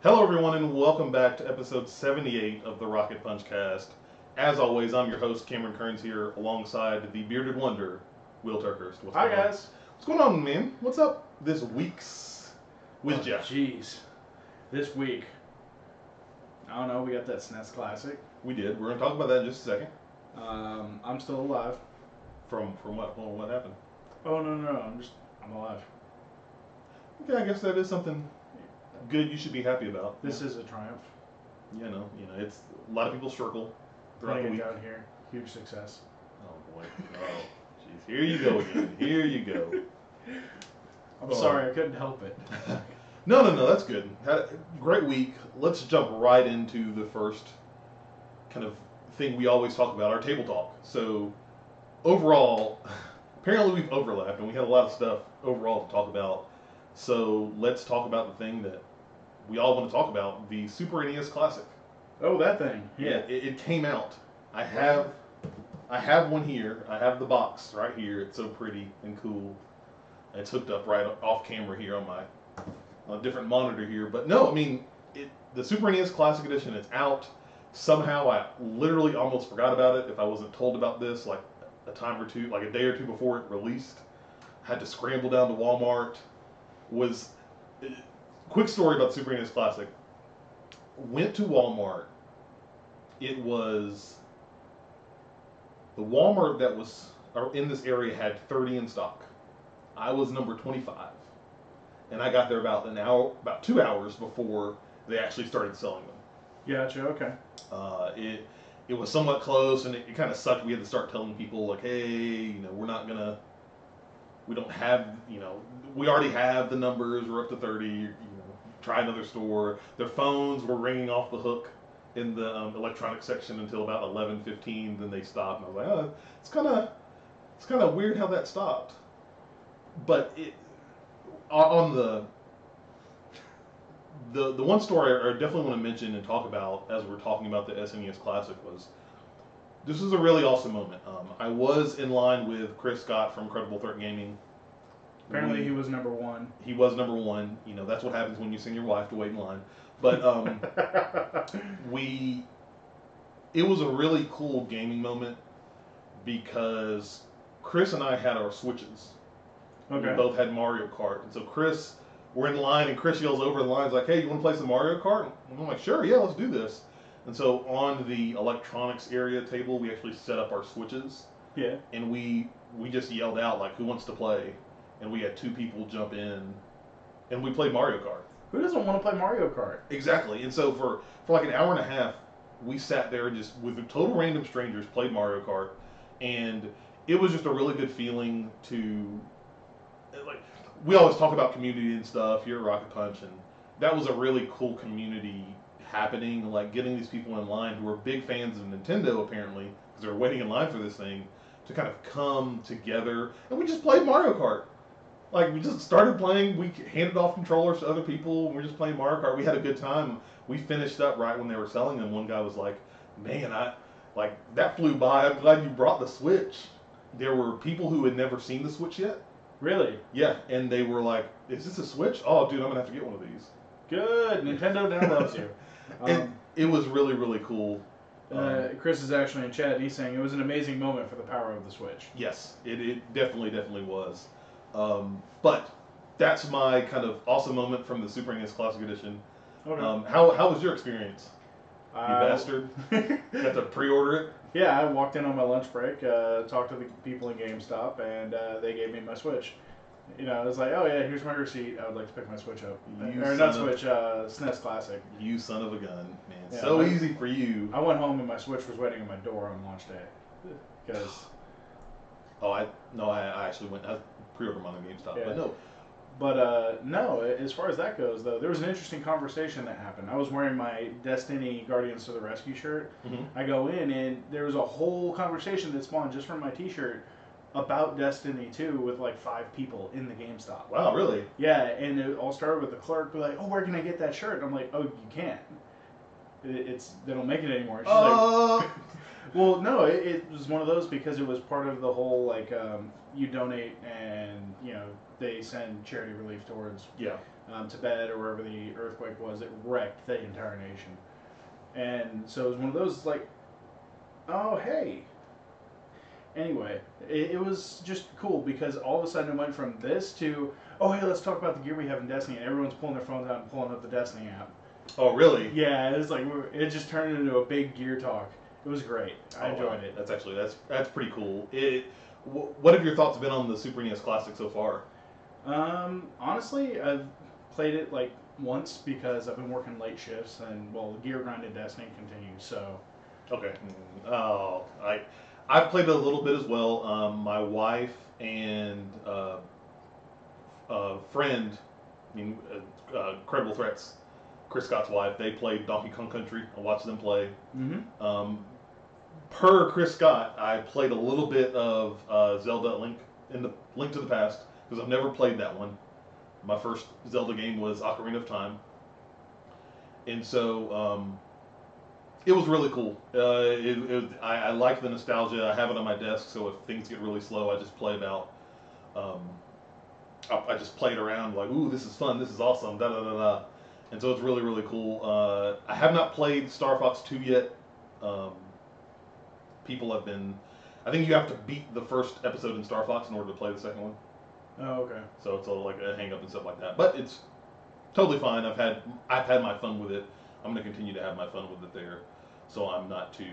Hello, everyone, and welcome back to episode 78 of the Rocket Punch Cast. As always, I'm your host, Cameron Kearns, here alongside the bearded wonder, Will Turkhurst. What's Hi going on? guys. What's going on, man? What's up this week's with Oh, Jeff? Jeez. This week, I don't know. We got that SNES Classic. We did. We're going to talk about that in just a second. I'm still alive. From what? Well, what happened? Oh no. I'm alive. Okay, I guess that is something good you should be happy about. This is a triumph. It's a lot of people struggle throughout the Putting it week. down here, huge success. Oh boy. Oh, jeez. Here you go again. Here you go. I'm sorry, I couldn't help it. No, that's good. Had a great week. Let's jump right into the first kind of thing we always talk about, our table talk. So, overall, apparently we've overlapped and we had a lot of stuff overall to talk about. So, let's talk about the thing that we all want to talk about, the Super NES Classic. Oh, that thing. Yeah. It came out. I have one here. I have the box right here. It's so pretty and cool. It's hooked up right off camera here on a different monitor here. But no, I mean, the Super NES Classic Edition, it's out. Somehow I literally almost forgot about it if I wasn't told about this like a time or two, like a day or two before it released. Had to scramble down to Walmart. Quick story about the Super NES Classic. Went to Walmart. It was the Walmart that was in this area had 30 in stock. I was number 25. And I got there about 2 hours before they actually started selling them. Gotcha. Okay. It was somewhat close, and it kind of sucked. We had to start telling people like, hey, we don't have, we already have the numbers. We're up to 30. Try another store. Their phones were ringing off the hook in the electronics section until about 11:15. Then they stopped, and I was like, oh, it's kind of weird how that stopped. But on the one story I definitely want to mention and talk about as we're talking about the SNES Classic was this is a really awesome moment. I was in line with Chris Scott from Incredible Threat Gaming. Apparently, he was number one. He was number one. That's what happens when you send your wife to wait in line. But it was a really cool gaming moment because Chris and I had our Switches. Okay. We both had Mario Kart. And so we're in line, and Chris yells over the line, he's like, hey, you want to play some Mario Kart? And I'm like, sure, yeah, let's do this. And so on the electronics area table, we actually set up our Switches. Yeah. And we just yelled out, like, who wants to play? And we had two people jump in, and we played Mario Kart. Who doesn't want to play Mario Kart? Exactly. And so for like an hour and a half, we sat there and just with total random strangers played Mario Kart, and it was just a really good feeling to like. We always talk about community and stuff here at Rocket Punch, and that was a really cool community happening. Like getting these people in line who were big fans of Nintendo apparently because they were waiting in line for this thing to kind of come together, and we just played Mario Kart. Like, we just started playing, we handed off controllers to other people, and we're just playing Mario Kart. We had a good time. We finished up right when they were selling them. One guy was like, man, that flew by. I'm glad you brought the Switch. There were people who had never seen the Switch yet. Really? Yeah, and they were like, is this a Switch? Oh, dude, I'm going to have to get one of these. Good. Nintendo now loves you. It was really, really cool. Chris is actually in chat, and he's saying it was an amazing moment for the power of the Switch. Yes, it definitely was. But that's my kind of awesome moment from the Super NES Classic Edition. Okay. How was your experience? You bastard. Got to pre-order it? Yeah, I walked in on my lunch break, talked to the people in GameStop, and they gave me my Switch. It was like, oh yeah, here's my receipt. I would like to pick my Switch up. SNES Classic. You son of a gun, man. Yeah, so easy for you. I went home and my Switch was waiting at my door on launch day. Because... I actually went. I pre-ordered mine on GameStop, Yeah. but no. But no, as far as that goes, though, there was an interesting conversation that happened. I was wearing my Destiny Guardians to the Rescue shirt. Mm-hmm. I go in, and there was a whole conversation that spawned just from my T-shirt about Destiny 2 with like 5 people in the GameStop. Wow, really? Yeah, and it all started with the clerk be like, oh, where can I get that shirt? And I'm like, oh, you can't. they don't make it anymore. She's like, well, no, it was one of those because it was part of the whole like you donate and they send charity relief towards Tibet or wherever the earthquake was that wrecked the entire nation. And so it was one of those like, oh hey. Anyway, it was just cool because all of a sudden it went from this to, oh hey, let's talk about the gear we have in Destiny, and everyone's pulling their phones out and pulling up the Destiny app. Oh really? Yeah, it was like it just turned into a big gear talk. It was great. I enjoyed it. That's actually that's pretty cool. What have your thoughts been on the Super NES Classic so far? Honestly, I've played it like once because I've been working late shifts, and well, the gear grind in Destiny continues. So. Okay. Oh, I've played it a little bit as well. My wife and friend, Credible Threats, Chris Scott's wife, they played Donkey Kong Country. I watched them play. Mm-hmm. Per Chris Scott, I played a little bit of Zelda Link to the Past because I've never played that one. My first Zelda game was Ocarina of Time, and so it was really cool. I like the nostalgia. I have it on my desk, so if things get really slow, I just play about. I just play it around like, ooh, this is fun, this is awesome, da da da da. And so it's really, really cool. I have not played Star Fox 2 yet. People have been. I think you have to beat the first episode in Star Fox in order to play the second one. Oh, okay. So it's like a hang up and stuff like that. But it's totally fine. I've had my fun with it. I'm going to continue to have my fun with it there. So I'm not too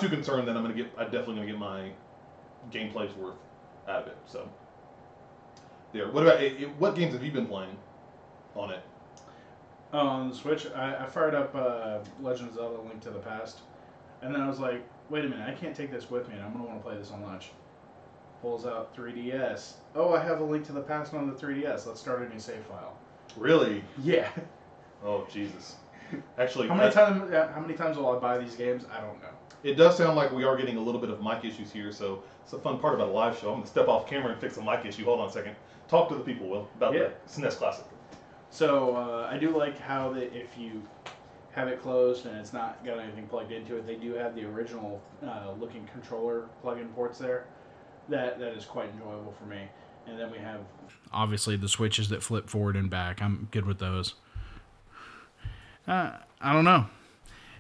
concerned that I'm definitely going to get my gameplay's worth out of it. So there. What about what games have you been playing on it? On the Switch, I fired up Legend of Zelda: Link to the Past, and then I was like, wait a minute, I can't take this with me, and I'm going to want to play this on lunch. Pulls out 3DS. Oh, I have a Link to the Past on the 3DS. Let's start a new save file. Really? Yeah. Oh, Jesus. Actually, how many times will I buy these games? I don't know. It does sound like we are getting a little bit of mic issues here, so it's a fun part about a live show. I'm going to step off camera and fix a mic issue. Hold on a second. Talk to the people, Will, about the SNES Classic. So I do like how that if you have it closed and it's not got anything plugged into it, they do have the original looking controller plug-in ports there. That is quite enjoyable for me. And then we have obviously the switches that flip forward and back. I'm good with those. I don't know.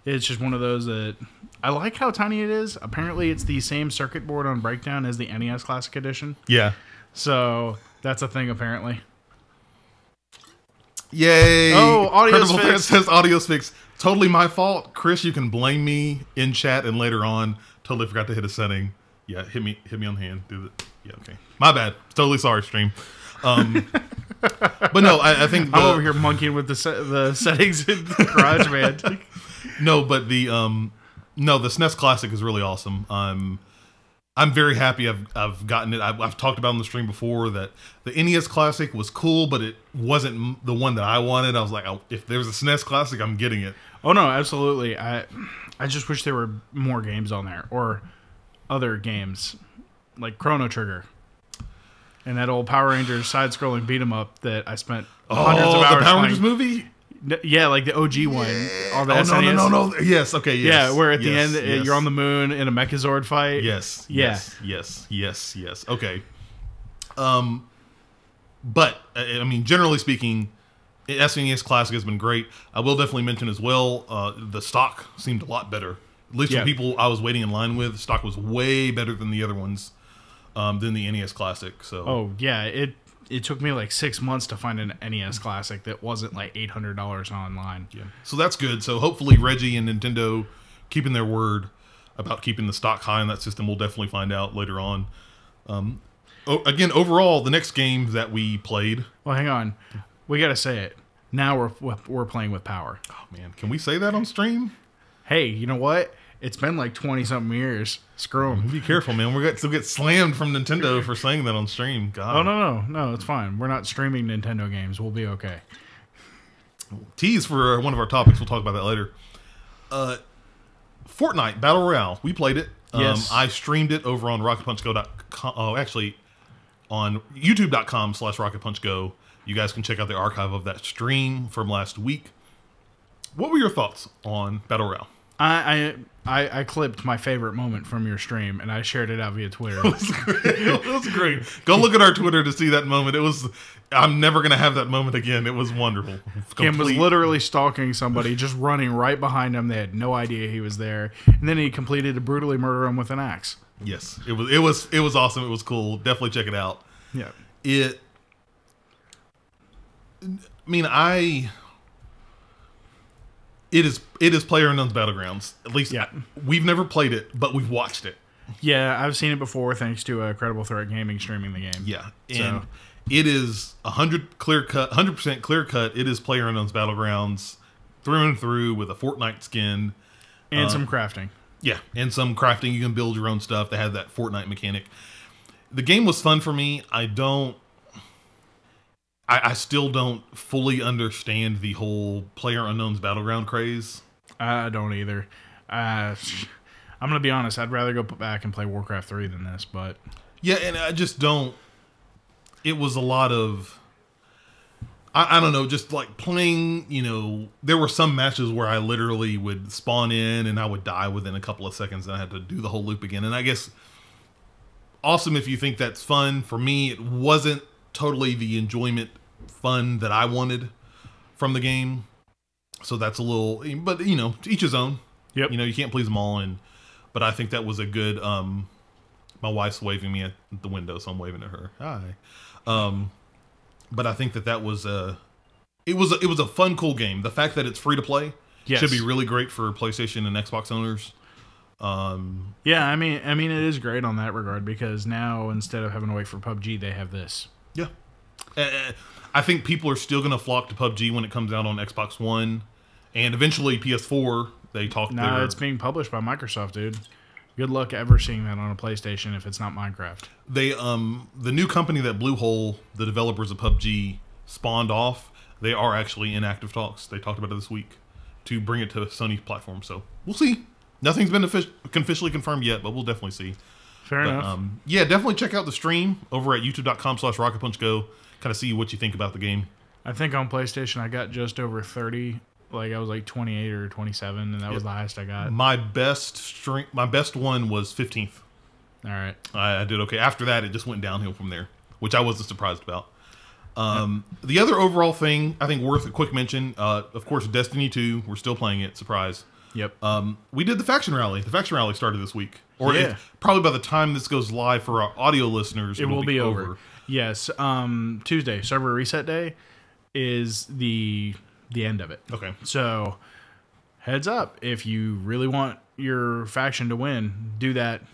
It's just one of those that I like how tiny it is. Apparently, it's the same circuit board on Breakdown as the NES Classic Edition. Yeah. So that's a thing apparently. Yay! Oh, audio's Credible fixed. says audio's fixed. Totally my fault, Chris. You can blame me in chat and later on. Totally forgot to hit a setting. Yeah, hit me on the hand. Yeah, okay. My bad. Totally sorry, stream. But no, I think I'm over here monkeying with the settings in GarageBand. No, but the SNES Classic is really awesome. I'm very happy I've gotten it. I've talked about on the stream before that the NES Classic was cool, but it wasn't the one that I wanted. I was like, if there's a SNES Classic, I'm getting it. Oh no, absolutely. I just wish there were more games on there or other games like Chrono Trigger and that old Power Rangers side-scrolling beat 'em up that I spent hundreds of hours the Power playing. Rangers movie. Yeah, like the OG one. All the Oh, SNES. no. Yes, okay, yes. Yeah, where at the yes, end yes. you're on the moon in a Mechazord fight. Yes. Yeah. Yes. Okay. But I mean, generally speaking, SNES Classic has been great. I will definitely mention as well, the stock seemed a lot better. At least for people I was waiting in line with, stock was way better than the other ones, than the NES Classic. So. Oh yeah, it took me like 6 months to find an NES Classic that wasn't like $800 online. Yeah. So that's good. So hopefully Reggie and Nintendo keeping their word about keeping the stock high in that system. We'll definitely find out later on. Again, overall, the next game that we played. Well, hang on, we got to say it. Now we're playing with power. Oh man, can we say that on stream? Hey, you know what? It's been like 20-something years. Screw 'em. Be careful, man. We're going to get slammed from Nintendo for saying that on stream. God. Oh, no, it's fine. We're not streaming Nintendo games. We'll be okay. Tease for one of our topics. We'll talk about that later. Fortnite Battle Royale. We played it. Yes. I streamed it over on RocketPunchGo.com. Oh, actually, on YouTube.com/RocketPunchGo. You guys can check out the archive of that stream from last week. what were your thoughts on Battle Royale? I clipped my favorite moment from your stream and I shared it out via Twitter. It was great. It was great. Go look at our Twitter to see that moment. It was. I'm never gonna have that moment again. It was wonderful. Kim was literally stalking somebody, just running right behind him. They had no idea he was there, and then he completed to brutally murder him with an axe. Yes, it was awesome. It was cool. Definitely check it out. Yeah. It is PlayerUnknown's Battlegrounds. At least we've never played it, but we've watched it. Yeah, I've seen it before thanks to Credible Threat Gaming streaming the game. Yeah, and it is 100% clear cut. It is PlayerUnknown's Battlegrounds through and through with a Fortnite skin and some crafting. Yeah, and some crafting. You can build your own stuff. They have that Fortnite mechanic. The game was fun for me. I still don't fully understand the whole PlayerUnknown's Battleground craze. I don't either. I'm going to be honest. I'd rather go back and play Warcraft 3 than this, but... Yeah, and I just don't... It was a lot of... I don't know, just like playing, there were some matches where I literally would spawn in and I would die within a couple of seconds and I had to do the whole loop again. And I guess, awesome if you think that's fun. For me, it wasn't totally the enjoyment fun that I wanted from the game. So that's a little, but to each his own. Yep. You can't please them all. But I think that was a good, my wife's waving me at the window, so I'm waving at her. Hi. But I think that was it was a fun, cool game. The fact that it's free to play should be really great for PlayStation and Xbox owners. Yeah, I mean it is great on that regard because now instead of having to wait for PUBG, they have this. Yeah, I think people are still going to flock to PUBG when it comes out on Xbox One and eventually PS4. They talk. No, it's being published by Microsoft, dude. Good luck ever seeing that on a PlayStation if it's not Minecraft. They the new company that Bluehole, the developers of PUBG, spawned off, they are actually in active talks. They talked about it this week to bring it to Sony's platform. So we'll see. Nothing's been officially confirmed yet, but we'll definitely see. Fair enough. Yeah, definitely check out the stream over at youtube.com/RocketPunchGo. Kind of see what you think about the game. I think on PlayStation I got just over 30. Like I was like 28 or 27, and that was the highest I got. My best one was 15th. All right. I did okay. After that, it just went downhill from there, which I wasn't surprised about. The other overall thing I think worth a quick mention, of course, Destiny 2. We're still playing it. Surprise. Yep. We did the faction rally. The faction rally started this week, or probably by the time this goes live for our audio listeners, it will be over. Yes. Tuesday, server reset day, is the end of it. Okay. So, heads up, if you really want your faction to win, do that. I'm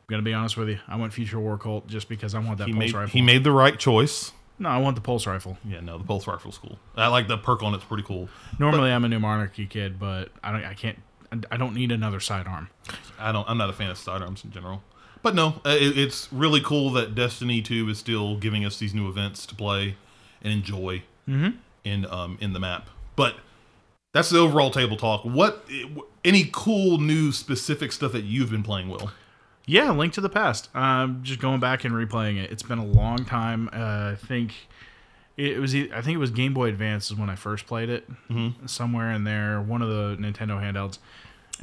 going to be honest with you. I went Future War Cult just because I want that pulse rifle. He made the right choice. No, I want the pulse rifle. Yeah, no, the pulse rifle's cool. I like the perk on it's pretty cool. Normally I'm a New Monarchy kid, but I don't need another sidearm. I'm not a fan of sidearms in general. But no, it's really cool that Destiny 2 is still giving us these new events to play and enjoy in the map. But that's the overall table talk. Any cool new specific stuff that you've been playing, Will? Yeah, Link to the Past. Just going back and replaying it. It's been a long time. I think it was Game Boy Advance is when I first played it. Somewhere in there, one of the Nintendo handhelds.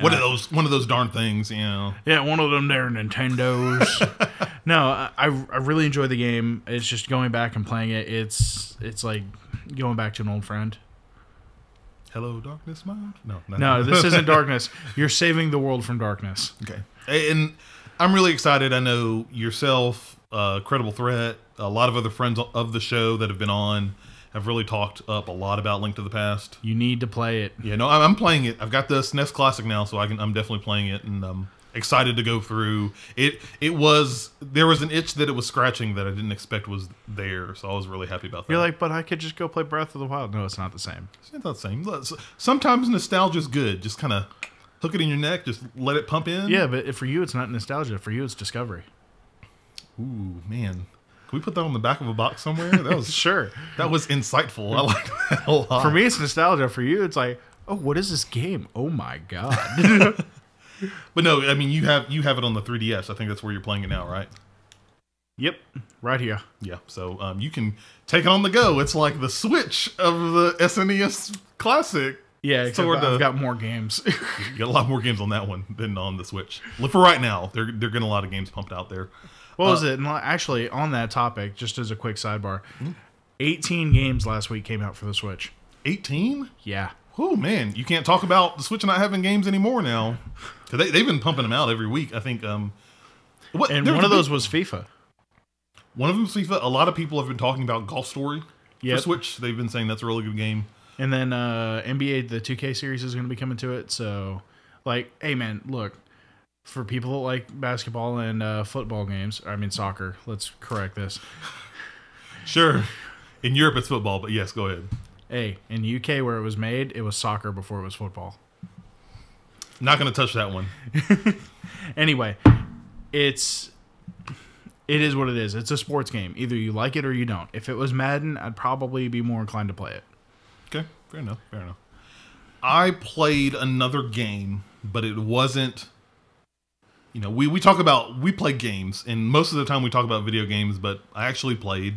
One of those darn things, Yeah, one of them there Nintendos. No, I really enjoy the game. It's just going back and playing it. It's like going back to an old friend. Hello, darkness, mode? No, this isn't darkness. You're saving the world from darkness. Okay. And I'm really excited. I know yourself, Credible Threat, a lot of other friends of the show that have been on have really talked up a lot about Link to the Past. You need to play it. Yeah, no, I'm playing it. I've got the SNES Classic now, so I'm definitely playing it, and I'm excited to go through. There was an itch that it was scratching that I didn't expect was there, so I was really happy about that. You're like, but I could just go play Breath of the Wild. No, it's not the same. It's not the same. Sometimes nostalgia's good. Just kind of hook it in your neck, just let it pump in. Yeah, but for you, it's not nostalgia. For you, it's discovery. Ooh, man. Can we put that on the back of a box somewhere? That was sure. That was insightful. I like that a lot. For me, it's nostalgia. For you, it's like, oh, what is this game? Oh my god. But no, I mean you have it on the 3DS. I think that's where you're playing it now, right? Yep, right here. Yeah, so you can take it on the go. It's like the Switch of the SNES Classic. Yeah, except I've got more games. You got a lot more games on that one than on the Switch. For right now, they're getting a lot of games pumped out there. What was it? And actually, on that topic, just as a quick sidebar, 18 games last week came out for the Switch. 18? Yeah. Oh, man. You can't talk about the Switch not having games anymore now. Because they've been pumping them out every week, I think. And one of those was FIFA. One of them was FIFA. A lot of people have been talking about Golf Story for Switch. They've been saying that's a really good game. And then NBA, the 2K series is going to be coming to it. So, like, hey, man, look. For people that like basketball and football games, I mean soccer. Let's correct this. Sure. In Europe, it's football, but yes, go ahead. Hey, in the UK where it was made, it was soccer before it was football. Not going to touch that one. Anyway, it is what it is. It's a sports game. Either you like it or you don't. If it was Madden, I'd probably be more inclined to play it. Okay, fair enough. I played another game, but it wasn't... You know, we play games, and most of the time we talk about video games, but I actually played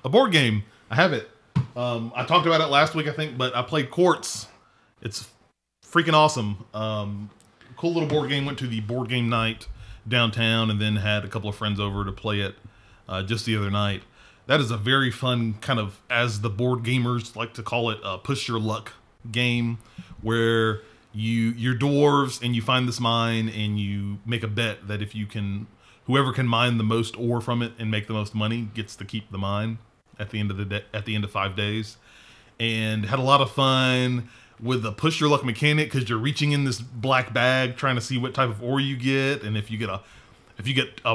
a board game. I have it. I talked about it last week, I think, but I played Quartz. It's freaking awesome. Cool little board game. Went to the board game night downtown, and then had a couple of friends over to play it just the other night. That is a very fun kind of, as the board gamers like to call it, push your luck game, where you're dwarves and you find this mine and you make a bet that if you can, whoever can mine the most ore from it and make the most money gets to keep the mine at the end of at the end of 5 days. And had a lot of fun with the push your luck mechanic, because you're reaching in this black bag trying to see what type of ore you get, and if you get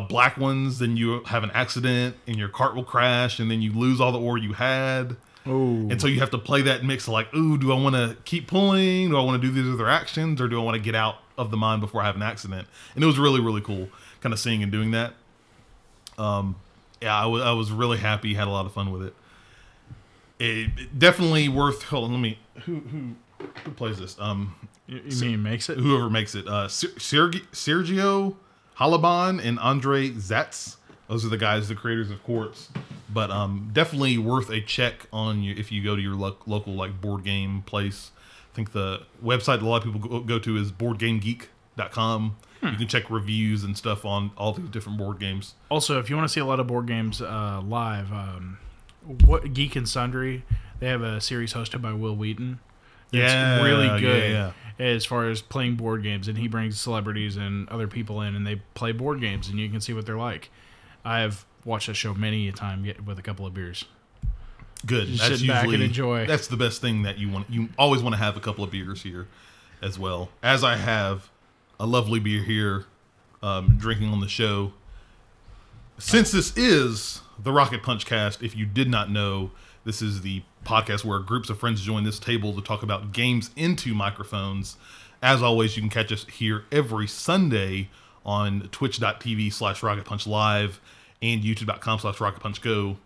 black ones, then you have an accident and your cart will crash, and then you lose all the ore you had. Ooh. And so you have to play that mix of like, ooh, do I want to keep pulling? Do I want to do these other actions? Or do I want to get out of the mine before I have an accident? And it was really, really cool kind of seeing and doing that. I was really happy, had a lot of fun with it. It definitely worth, hold on, let me, who plays this? You mean makes it? Whoever makes it. Sergio Halaban and Andre Zatz. Those are the guys, the creators of Quartz. But definitely worth a check on you if you go to your local like board game place. I think the website that a lot of people go to is boardgamegeek.com. You can check reviews and stuff on all these different board games. Also, if you want to see a lot of board games live, what Geek and Sundry, they have a series hosted by Will Wheaton. It's really good as far as playing board games, and he brings celebrities and other people in, and they play board games, and you can see what they're like. I have watched that show many a time with a couple of beers. Good. Just sit back and enjoy. That's the best thing that you want. You always want to have a couple of beers here as well. As I have a lovely beer here, drinking on the show. Since this is the Rocket Punch Cast, if you did not know, this is the podcast where groups of friends join this table to talk about games into microphones. As always, you can catch us here every Sunday on twitch.tv/RocketPunchLive and youtube.com/RocketPunchGo.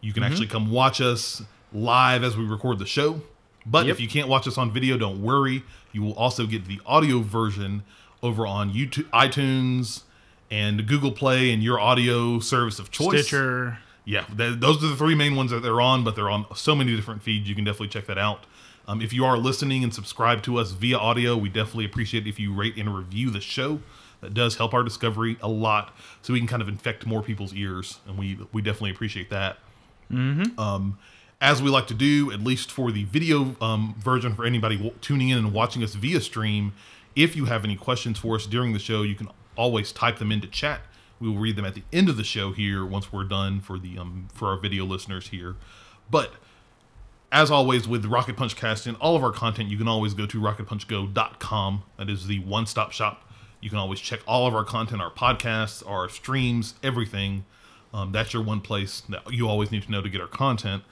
You can actually come watch us live as we record the show. But if you can't watch us on video, don't worry. You will also get the audio version over on YouTube, iTunes, and Google Play, and your audio service of choice. Stitcher. Yeah, those are the three main ones that they're on, but they're on so many different feeds. You can definitely check that out. If you are listening and subscribe to us via audio, we definitely appreciate it if you rate and review the show. That does help our discovery a lot, so we can kind of infect more people's ears, and we definitely appreciate that. As we like to do, at least for the video version, for anybody tuning in and watching us via stream, if you have any questions for us during the show, you can always type them into chat. We will read them at the end of the show here once we're done for the for our video listeners here. But as always with Rocket Punch Cast and all of our content, you can always go to rocketpunchgo.com. That is the one-stop shop. You can always check all of our content, our podcasts, our streams, everything. That's your one place that you always need to know to get our content.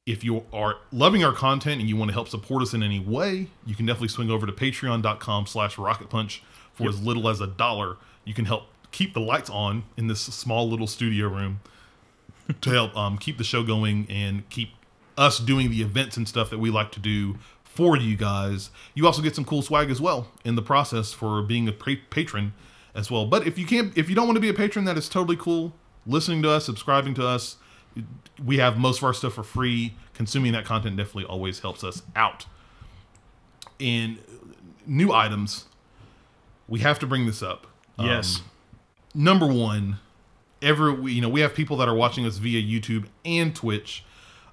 If you are loving our content and you want to help support us in any way, you can definitely swing over to patreon.com/rocketpunch for as little as $1. You can help keep the lights on in this small little studio room to help keep the show going and keep us doing the events and stuff that we like to do for you guys. You also get some cool swag as well in the process for being a patron as well. But if you don't want to be a patron, that is totally cool. Listening to us, subscribing to us, we have most of our stuff for free. Consuming that content definitely always helps us out. And new items. We have to bring this up. Yes. Number one, we have people that are watching us via YouTube and Twitch.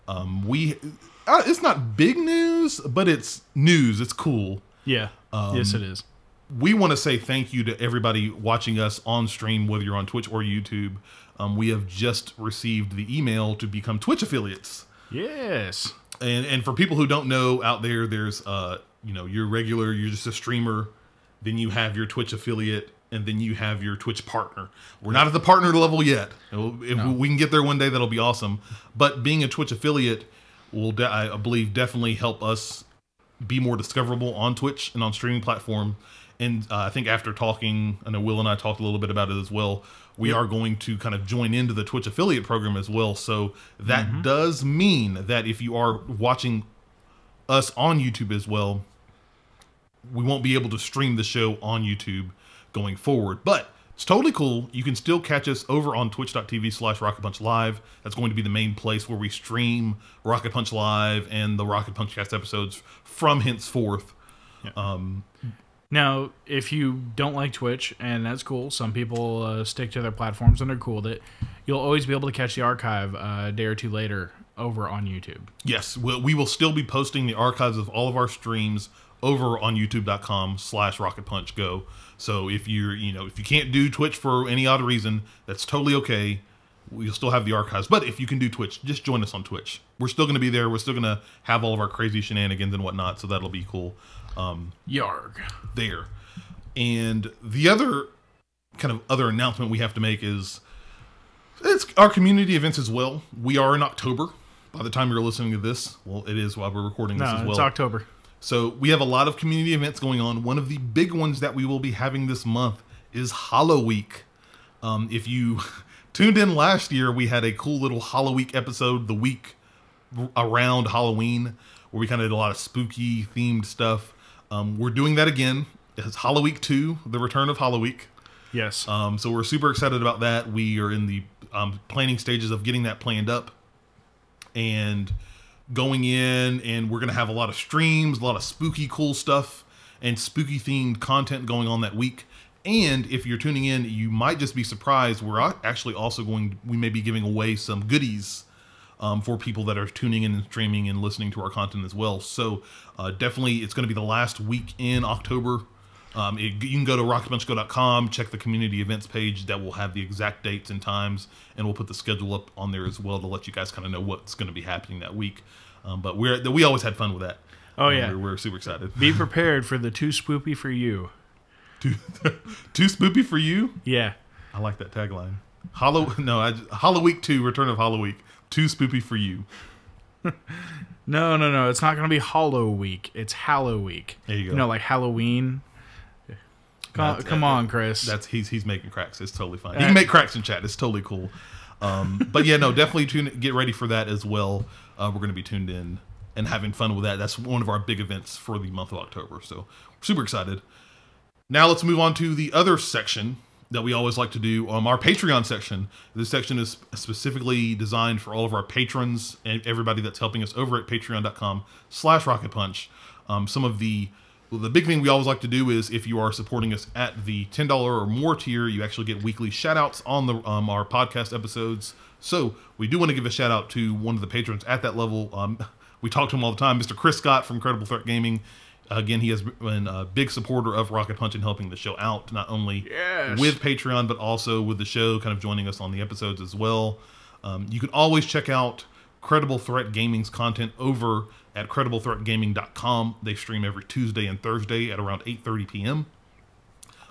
It's not big news, but it's news. It's cool. Yeah. Yes, it is. We want to say thank you to everybody watching us on stream, whether you're on Twitch or YouTube. We have just received the email to become Twitch affiliates. Yes. And for people who don't know out there, there's you're just a streamer, then you have your Twitch affiliate, and then you have your Twitch partner. We're not at the partner level yet. If we can get there one day, that'll be awesome. But being a Twitch affiliate will, I believe, definitely help us be more discoverable on Twitch and on streaming platform. And I think after talking, I know Will and I talked a little bit about it as well, we are going to kind of join into the Twitch affiliate program as well. So that does mean that if you are watching us on YouTube as well, we won't be able to stream the show on YouTube going forward. But it's totally cool. You can still catch us over on twitch.tv/Rocket Punch Live. That's going to be the main place where we stream Rocket Punch Live and the Rocket Punch Cast episodes from henceforth. Yeah. Now, if you don't like Twitch, and that's cool, some people stick to their platforms and they're cool with it, you'll always be able to catch the archive a day or two later over on YouTube. Yes, we will still be posting the archives of all of our streams over on youtube.com/RocketPunchGo. So if if you can't do Twitch for any odd reason, that's totally okay. We'll still have the archives. But if you can do Twitch, just join us on Twitch. We're still going to be there. We're still going to have all of our crazy shenanigans and whatnot, so that'll be cool. Yarg. There. And the other other announcement we have to make is it's our community events as well. We are in October. By the time you're listening to this, well, it is while we're recording this as well. It's October. So we have a lot of community events going on. One of the big ones that we will be having this month is Hollow Week. If you tuned in last year, we had a cool little Hollow Week episode the week around Halloween, where we kind of did a lot of spooky themed stuff. We're doing that again. It's Hollow Week 2, the return of Hollow Week. Yes. So we're super excited about that. We are in the planning stages of getting that planned up and going in, and we're going to have a lot of streams, a lot of spooky cool stuff and spooky themed content going on that week. And if you're tuning in, you might just be surprised. We're actually also we may be giving away some goodies for people that are tuning in and streaming and listening to our content as well. So definitely it's going to be the last week in October. You can go to rocketpunchgo.com, check the community events page that will have the exact dates and times, and we'll put the schedule up on there as well to let you guys kind of know what's going to be happening that week. But we always had fun with that. Oh, yeah. We're super excited. Be prepared for the too spoopy for you. Too spoopy for you? Yeah. I like that tagline. Hollow Week 2, Return of Hollow Week. Too spoopy for you. No. It's not going to be Hollow Week. It's Hallow Week. There you go. You know, like Halloween. Come on, Chris. He's making cracks. It's totally fine. He can make cracks in chat. It's totally cool. But yeah, no, definitely get ready for that as well. We're going to be tuned in and having fun with that. That's one of our big events for the month of October. So we're super excited. Now let's move on to the other section that we always like to do, our Patreon section. This section is specifically designed for all of our patrons and everybody that's helping us over at patreon.com/rocketpunch. Some of the big thing we always like to do is if you are supporting us at the $10 or more tier, you actually get weekly shout outs on our podcast episodes. So we do want to give a shout out to one of the patrons at that level. We talk to him all the time, Mr. Chris Scott from Credible Threat Gaming. Again, he has been a big supporter of Rocket Punch and helping the show out, not only with Patreon, but also with the show, kind of joining us on the episodes as well. You can always check out Credible Threat Gaming's content over at crediblethreatgaming.com. They stream every Tuesday and Thursday at around 8:30 p.m.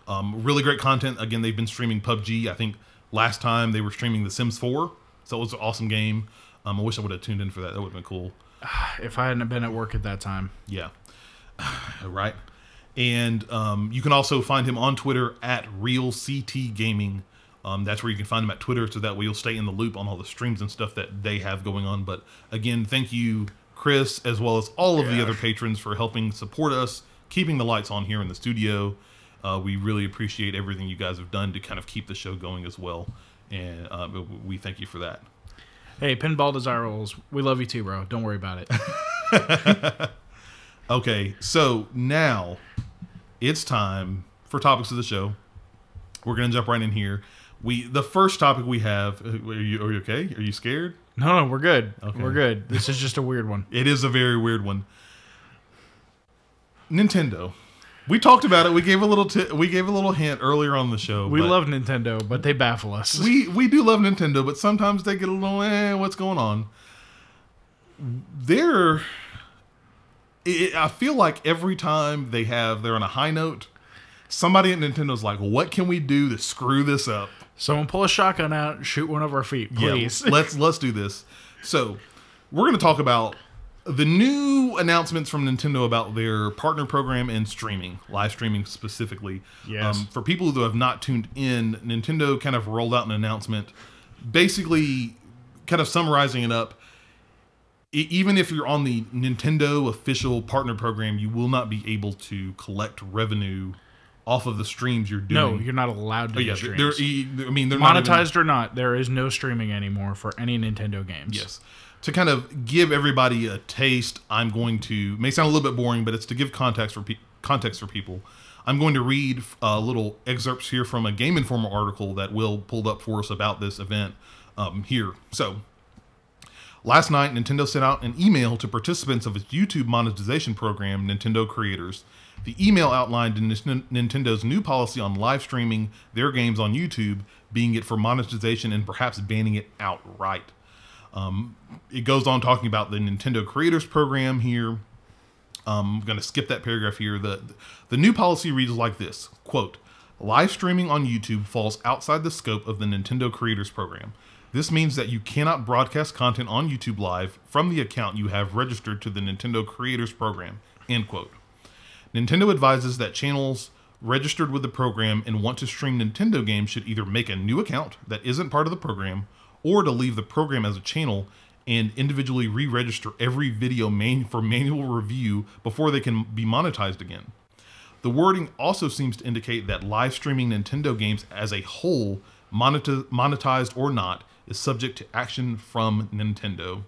Really great content. Again, they've been streaming PUBG. I think last time they were streaming The Sims 4, so it was an awesome game. I wish I would have tuned in for that. That would have been cool. If I hadn't been at work at that time. Yeah. Right. And you can also find him on Twitter at RealCTGaming. That's where you can find him at Twitter, so that way you'll stay in the loop on all the streams and stuff that they have going on. But again, thank you, Chris, as well as all of the other patrons for helping support us, keeping the lights on here in the studio. We really appreciate everything you guys have done to kind of keep the show going as well. And we thank you for that. Hey, Pinball Desirables, we love you too, bro. Don't worry about it. Okay, so now it's time for topics of the show. We're gonna jump right in here. The first topic we have. Are you okay? Are you scared? No, we're good. Okay. We're good. This is just a weird one. It is a very weird one. Nintendo. We talked about it. We gave a little hint earlier on the show. We love Nintendo, but they baffle us. We do love Nintendo, but sometimes they get a little what's going on? I feel like every time they're on a high note, somebody at Nintendo's like, what can we do to screw this up? Someone pull a shotgun out and shoot one of our feet, please. Yeah, let's do this. So we're going to talk about the new announcements from Nintendo about their partner program and streaming, live streaming specifically. Yes. For people who have not tuned in, Nintendo kind of rolled out an announcement, basically kind of summarizing it up. Even if you're on the Nintendo official partner program, you will not be able to collect revenue off of the streams you're doing. No, you're not allowed to do streams. They're monetized or not, there is no streaming anymore for any Nintendo games. Yes. To kind of give everybody a taste, I'm going to, may sound a little bit boring, but it's to give context for people. I'm going to read little excerpts here from a Game Informer article that Will pulled up for us about this event here. So, last night, Nintendo sent out an email to participants of its YouTube monetization program, Nintendo Creators. The email outlined Nintendo's new policy on live streaming their games on YouTube, being it for monetization and perhaps banning it outright. It goes on talking about the Nintendo Creators Program here. I'm going to skip that paragraph here. The new policy reads like this, quote, live streaming on YouTube falls outside the scope of the Nintendo Creators Program. This means that you cannot broadcast content on YouTube Live from the account you have registered to the Nintendo Creators Program, end quote. Nintendo advises that channels registered with the program and want to stream Nintendo games should either make a new account that isn't part of the program or to leave the program as a channel and individually re-register every video for manual review before they can be monetized again. The wording also seems to indicate that live streaming Nintendo games as a whole, monetized or not, is subject to action from Nintendo.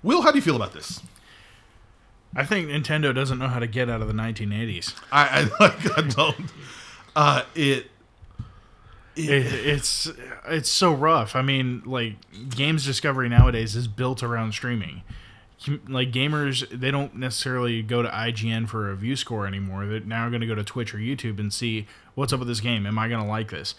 Will, how do you feel about this? I think Nintendo doesn't know how to get out of the 1980s. I don't. It's so rough. I mean, like, games discovery nowadays is built around streaming. Like, gamers, they don't necessarily go to IGN for a view score anymore. They're now going to go to Twitch or YouTube and see what's up with this game. Am I going to like this?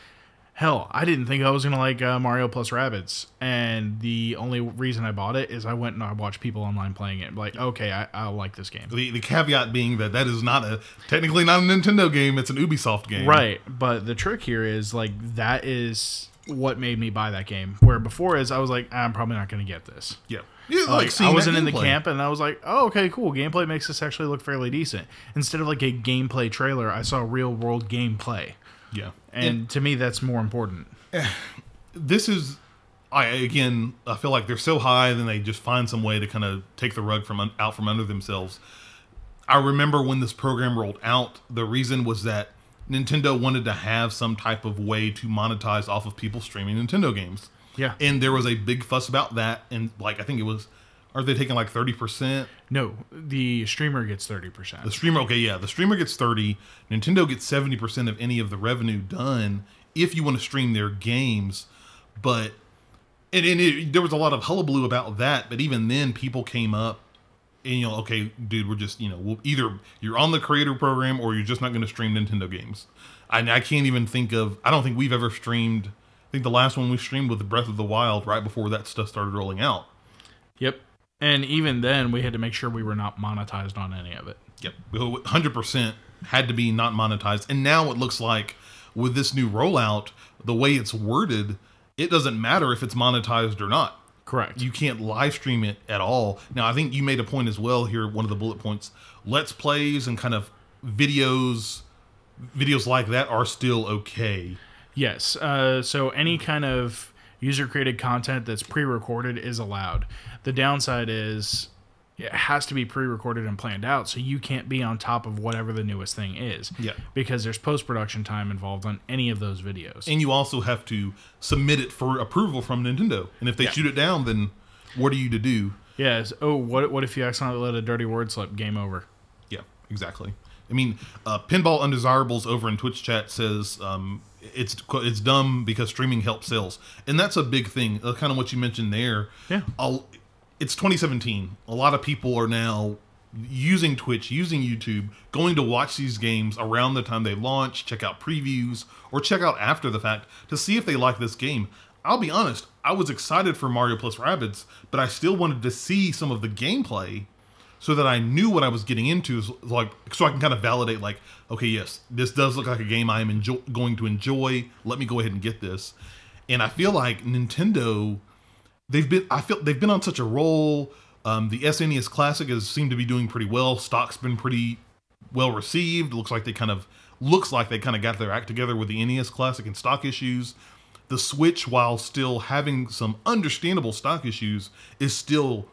Hell, I didn't think I was going to like Mario plus Rabbids, and the only reason I bought it is I went and I watched people online playing it. Like, okay, I'll like this game. The caveat being that is technically not a Nintendo game, it's an Ubisoft game. Right, but the trick here is, like, that is what made me buy that game, where before I was like, I'm probably not going to get this. Yeah. I wasn't in the camp, and I was like, oh, okay, cool. Gameplay makes this actually look fairly decent. Instead of like a gameplay trailer, I saw real world gameplay. Yeah. And to me, that's more important. This is, I feel like they're so high, then they just find some way to kind of take the rug out from under themselves. I remember when this program rolled out, the reason was that Nintendo wanted to have some type of way to monetize off of people streaming Nintendo games. Yeah. And there was a big fuss about that, and like, I think it was, are they taking like 30%? No, the streamer gets 30%. The streamer, okay, yeah. The streamer gets 30%. Nintendo gets 70% of any of the revenue done if you want to stream their games. But, there was a lot of hullabaloo about that, but even then people came up and, okay, dude, we're just, either you're on the creator program or you're just not going to stream Nintendo games. I can't even think of, I don't think we've ever streamed, I think the last one we streamed was Breath of the Wild right before that stuff started rolling out. Yep. And even then, we had to make sure we were not monetized on any of it. Yep. 100% had to be not monetized. And now it looks like with this new rollout, the way it's worded, it doesn't matter if it's monetized or not. Correct. You can't live stream it at all. Now, I think you made a point as well here, one of the bullet points. Let's plays and kind of videos like that are still okay. Yes. So any kind of user-created content that's pre-recorded is allowed. The downside is it has to be pre-recorded and planned out, so you can't be on top of whatever the newest thing is. Yeah. Because there's post-production time involved on any of those videos. And you also have to submit it for approval from Nintendo. And if they shoot it down, then what are you to do? Yes. Oh, what if you accidentally let a dirty word slip? Game over. Yeah, exactly. I mean, Pinball Undesirables over in Twitch chat says it's dumb because streaming helps sales, and that's a big thing. Kind of what you mentioned there. Yeah. It's 2017. A lot of people are now using Twitch, using YouTube, going to watch these games around the time they launch, check out previews, or check out after the fact to see if they like this game. I'll be honest, I was excited for Mario plus Rabbids, but I still wanted to see some of the gameplay so that I knew what I was getting into, like, so I can kind of validate, like, okay, yes, this does look like a game I am going to enjoy. Let me go ahead and get this. And I feel like Nintendo, they've been on such a roll. The SNES Classic has seemed to be doing pretty well. Stock's been pretty well received. Looks like they kind of got their act together with the NES Classic and stock issues. The Switch, while still having some understandable stock issues, is still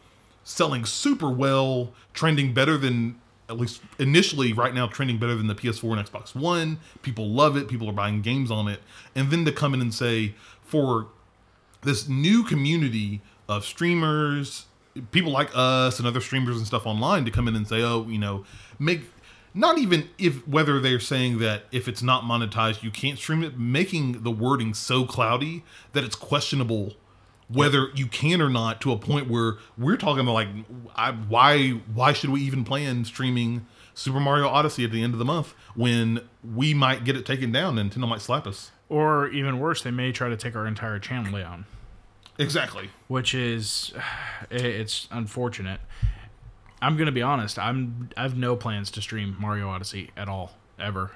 selling super well, trending better than, at least initially right now, trending better than the PS4 and Xbox One. People love it. People are buying games on it. And then to come in and say, for this new community of streamers, people like us and other streamers and stuff online, to come in and say, oh, you know, not even whether they're saying that if it's not monetized, you can't stream it, making the wording so cloudy that it's questionable whether you can or not, to a point where we're talking about, like, why should we even plan streaming Super Mario Odyssey at the end of the month when we might get it taken down and Nintendo might slap us? Or even worse, they may try to take our entire channel down. Exactly. Which is, it's unfortunate. I'm going to be honest. I have no plans to stream Mario Odyssey at all, ever.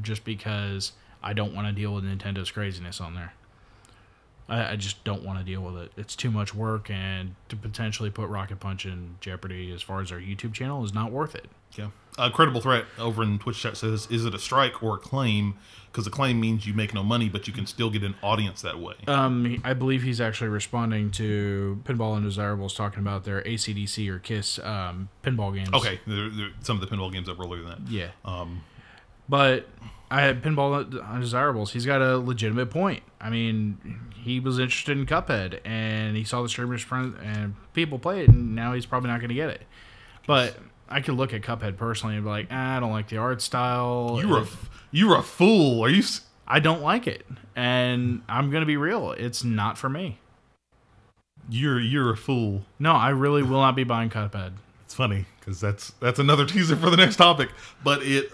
Just because I don't want to deal with Nintendo's craziness on there. I just don't want to deal with it. It's too much work, and to potentially put Rocket Punch in jeopardy as far as our YouTube channel is not worth it. Yeah. Credible Threat over in Twitch chat says, is it a strike or a claim? Because a claim means you make no money, but you can still get an audience that way. I believe he's actually responding to Pinball Undesirables talking about their AC/DC or KISS pinball games. Okay. Some of the pinball games up earlier than that. Yeah. But I had Pinball Undesirables. He's got a legitimate point. I mean, he was interested in Cuphead, and he saw the streamers and people play it, and now he's probably not going to get it. But I could look at Cuphead personally and be like, I don't like the art style. You're a fool. Are you? I don't like it, and I'm going to be real. It's not for me. You're a fool. No, I really will not be buying Cuphead. It's funny because that's another teaser for the next topic. But it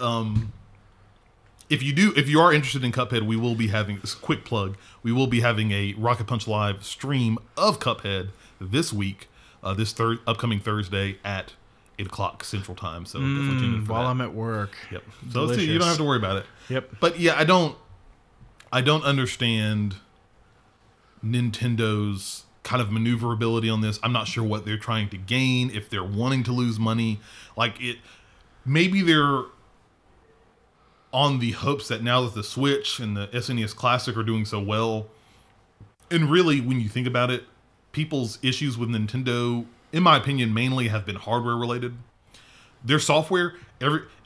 if you are interested in Cuphead, we will be having this quick plug. We will be having a Rocket Punch Live stream of Cuphead this week, this upcoming Thursday at 8 o'clock Central Time. So definitely tune in for while that. I'm at work. Yep. So let's see, you don't have to worry about it. Yep. But yeah, I don't understand Nintendo's kind of maneuverability on this. I'm not sure what they're trying to gain, if they're wanting to lose money. Maybe they're on the hopes that now that the Switch and the SNES Classic are doing so well, and really, when you think about it, people's issues with Nintendo, in my opinion, mainly have been hardware related. Their software,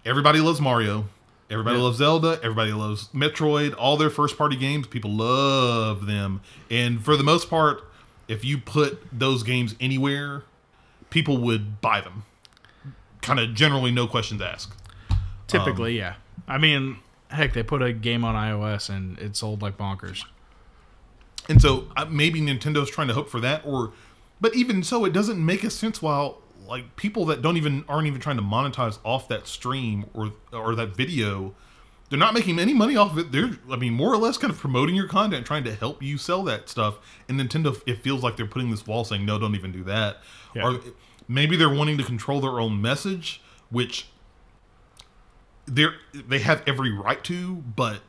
everybody loves Mario, everybody loves Zelda, everybody loves Metroid, all their first party games, people love them. And for the most part, if you put those games anywhere, people would buy them. Kind of generally no questions asked. Typically, yeah. I mean, heck, they put a game on iOS and it sold like bonkers. And so maybe Nintendo's trying to hope for that, but even so, it doesn't make a sense while like people that aren't even trying to monetize off that stream or that video, they're not making any money off of it. They're, more or less kind of promoting your content, trying to help you sell that stuff. And Nintendo, it feels like they're putting this wall saying, no, don't even do that. Yeah. Or maybe they're wanting to control their own message, which they have every right to, but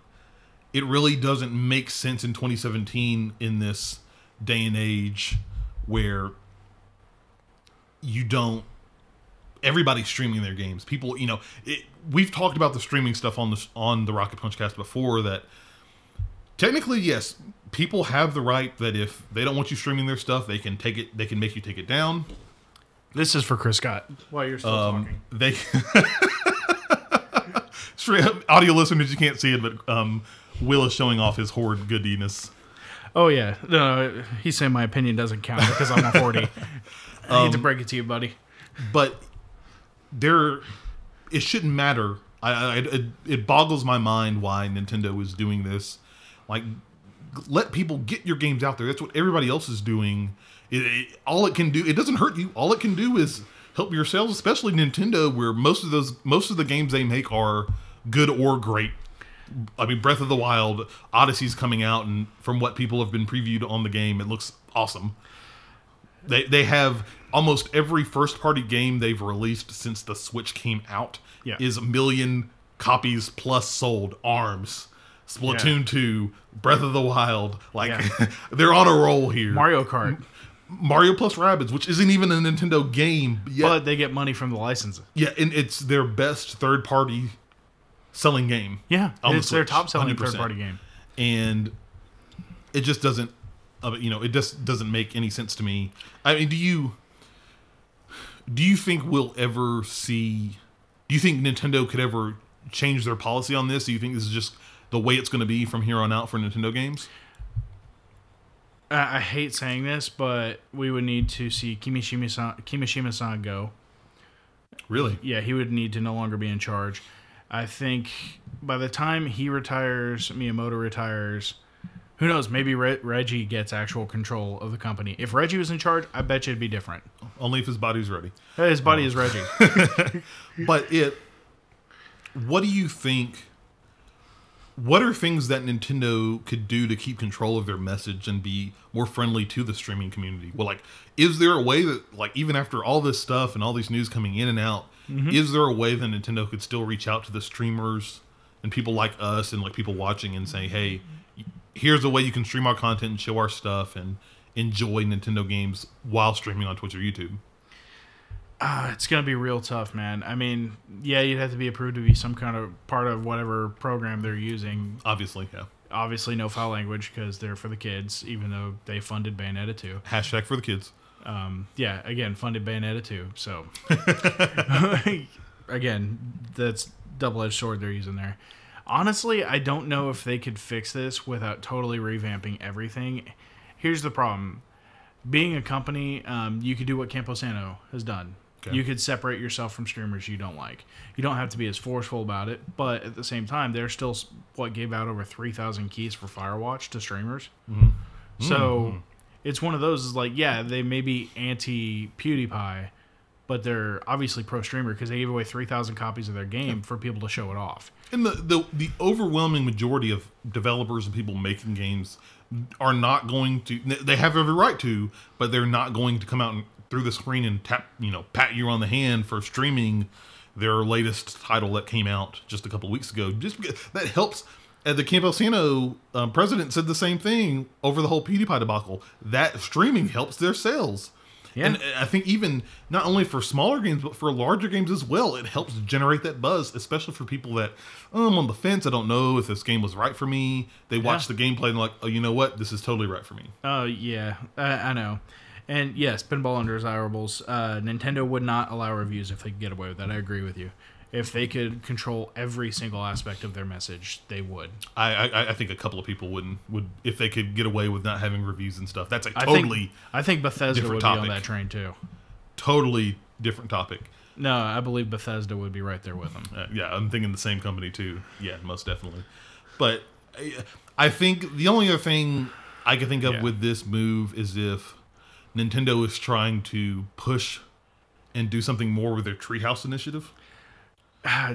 it really doesn't make sense in 2017 in this day and age where everybody's streaming their games. People, we've talked about the streaming stuff on the Rocket Punch cast before, that technically, yes, people have the right that if they don't want you streaming their stuff, they can make you take it down. This is for Chris Scott. While you're still talking. Audio listeners, you can't see it, but Will is showing off his hoard goodiness. Oh, yeah. No, he's saying my opinion doesn't count because I'm a 40. I hate to break it to you, buddy. But it shouldn't matter. It boggles my mind why Nintendo is doing this. Like, let people get your games out there. That's what everybody else is doing. All it can do, it doesn't hurt you. All it can do is help your sales, especially Nintendo, where most of the games they make are good or great. I mean, Breath of the Wild, Odyssey's coming out, and from what people have been previewed on the game, it looks awesome. They have almost every first-party game they've released since the Switch came out is 1 million copies plus sold. ARMS, Splatoon 2, Breath of the Wild. Like, they're on a roll here. Mario Kart. Mario plus Rabbids, which isn't even a Nintendo game yet. But they get money from the licenses. Yeah, and it's their best third-party selling game. Yeah, it's their top-selling third-party game. And it just doesn't, it just doesn't make any sense to me. I mean, do you think we'll ever see... Do you think Nintendo could ever change their policy on this? Do you think this is just the way it's going to be from here on out for Nintendo games? I hate saying this, but we would need to see Kimishima-san go. Really? Yeah, he would need to no longer be in charge. I think by the time he retires, Miyamoto retires, who knows, maybe Reggie gets actual control of the company. If Reggie was in charge, I bet you it'd be different. Only if his body's ready. His body is Reggie. But what do you think... What are things that Nintendo could do to keep control of their message and be more friendly to the streaming community? Well, like, is there a way that, like, even after all this stuff and all these news coming in and out, is there a way that Nintendo could still reach out to the streamers and people like us and, like, people watching and say, hey, here's a way you can stream our content and show our stuff and enjoy Nintendo games while streaming on Twitch or YouTube? It's going to be real tough, man. I mean, yeah, you'd have to be approved to be some kind of part of whatever program they're using. Obviously, yeah. Obviously, no foul language because they're for the kids, even though they funded Bayonetta 2. Hashtag for the kids. Yeah, again, funded Bayonetta 2. So, again, that's double-edged sword they're using there. Honestly, I don't know if they could fix this without totally revamping everything. Here's the problem. Being a company, you could do what Camposano has done. Okay. You could separate yourself from streamers you don't like. You don't have to be as forceful about it, but at the same time, they're still gave out over 3,000 keys for Firewatch to streamers. So it's one of those. Is like, yeah, they may be anti PewDiePie, but they're obviously pro streamer because they gave away 3,000 copies of their game for people to show it off. And the overwhelming majority of developers and people making games are not going to. They have every right to, but they're not going to come out through the screen and pat you on the hand for streaming their latest title that came out just a couple of weeks ago. Just because that helps. The Camposano president said the same thing over the whole PewDiePie debacle. That streaming helps their sales. Yeah. And I think even not only for smaller games, but for larger games as well, it helps generate that buzz, especially for people that, I'm on the fence. I don't know if this game was right for me. They watch the gameplay and like, oh, you know what? This is totally right for me. Oh, yeah. I know. And yes, pinball undesirables. Nintendo would not allow reviews if they could get away with that. I agree with you. If they could control every single aspect of their message, they would. I think a couple of people would if they could get away with not having reviews and stuff. That's I think Bethesda would topic. be on that train too. Totally different topic. No, I believe Bethesda would be right there with them. Yeah, I'm thinking the same company too. Yeah, most definitely. But I think the only other thing I can think of with this move is if Nintendo is trying to push and do something more with their Treehouse initiative.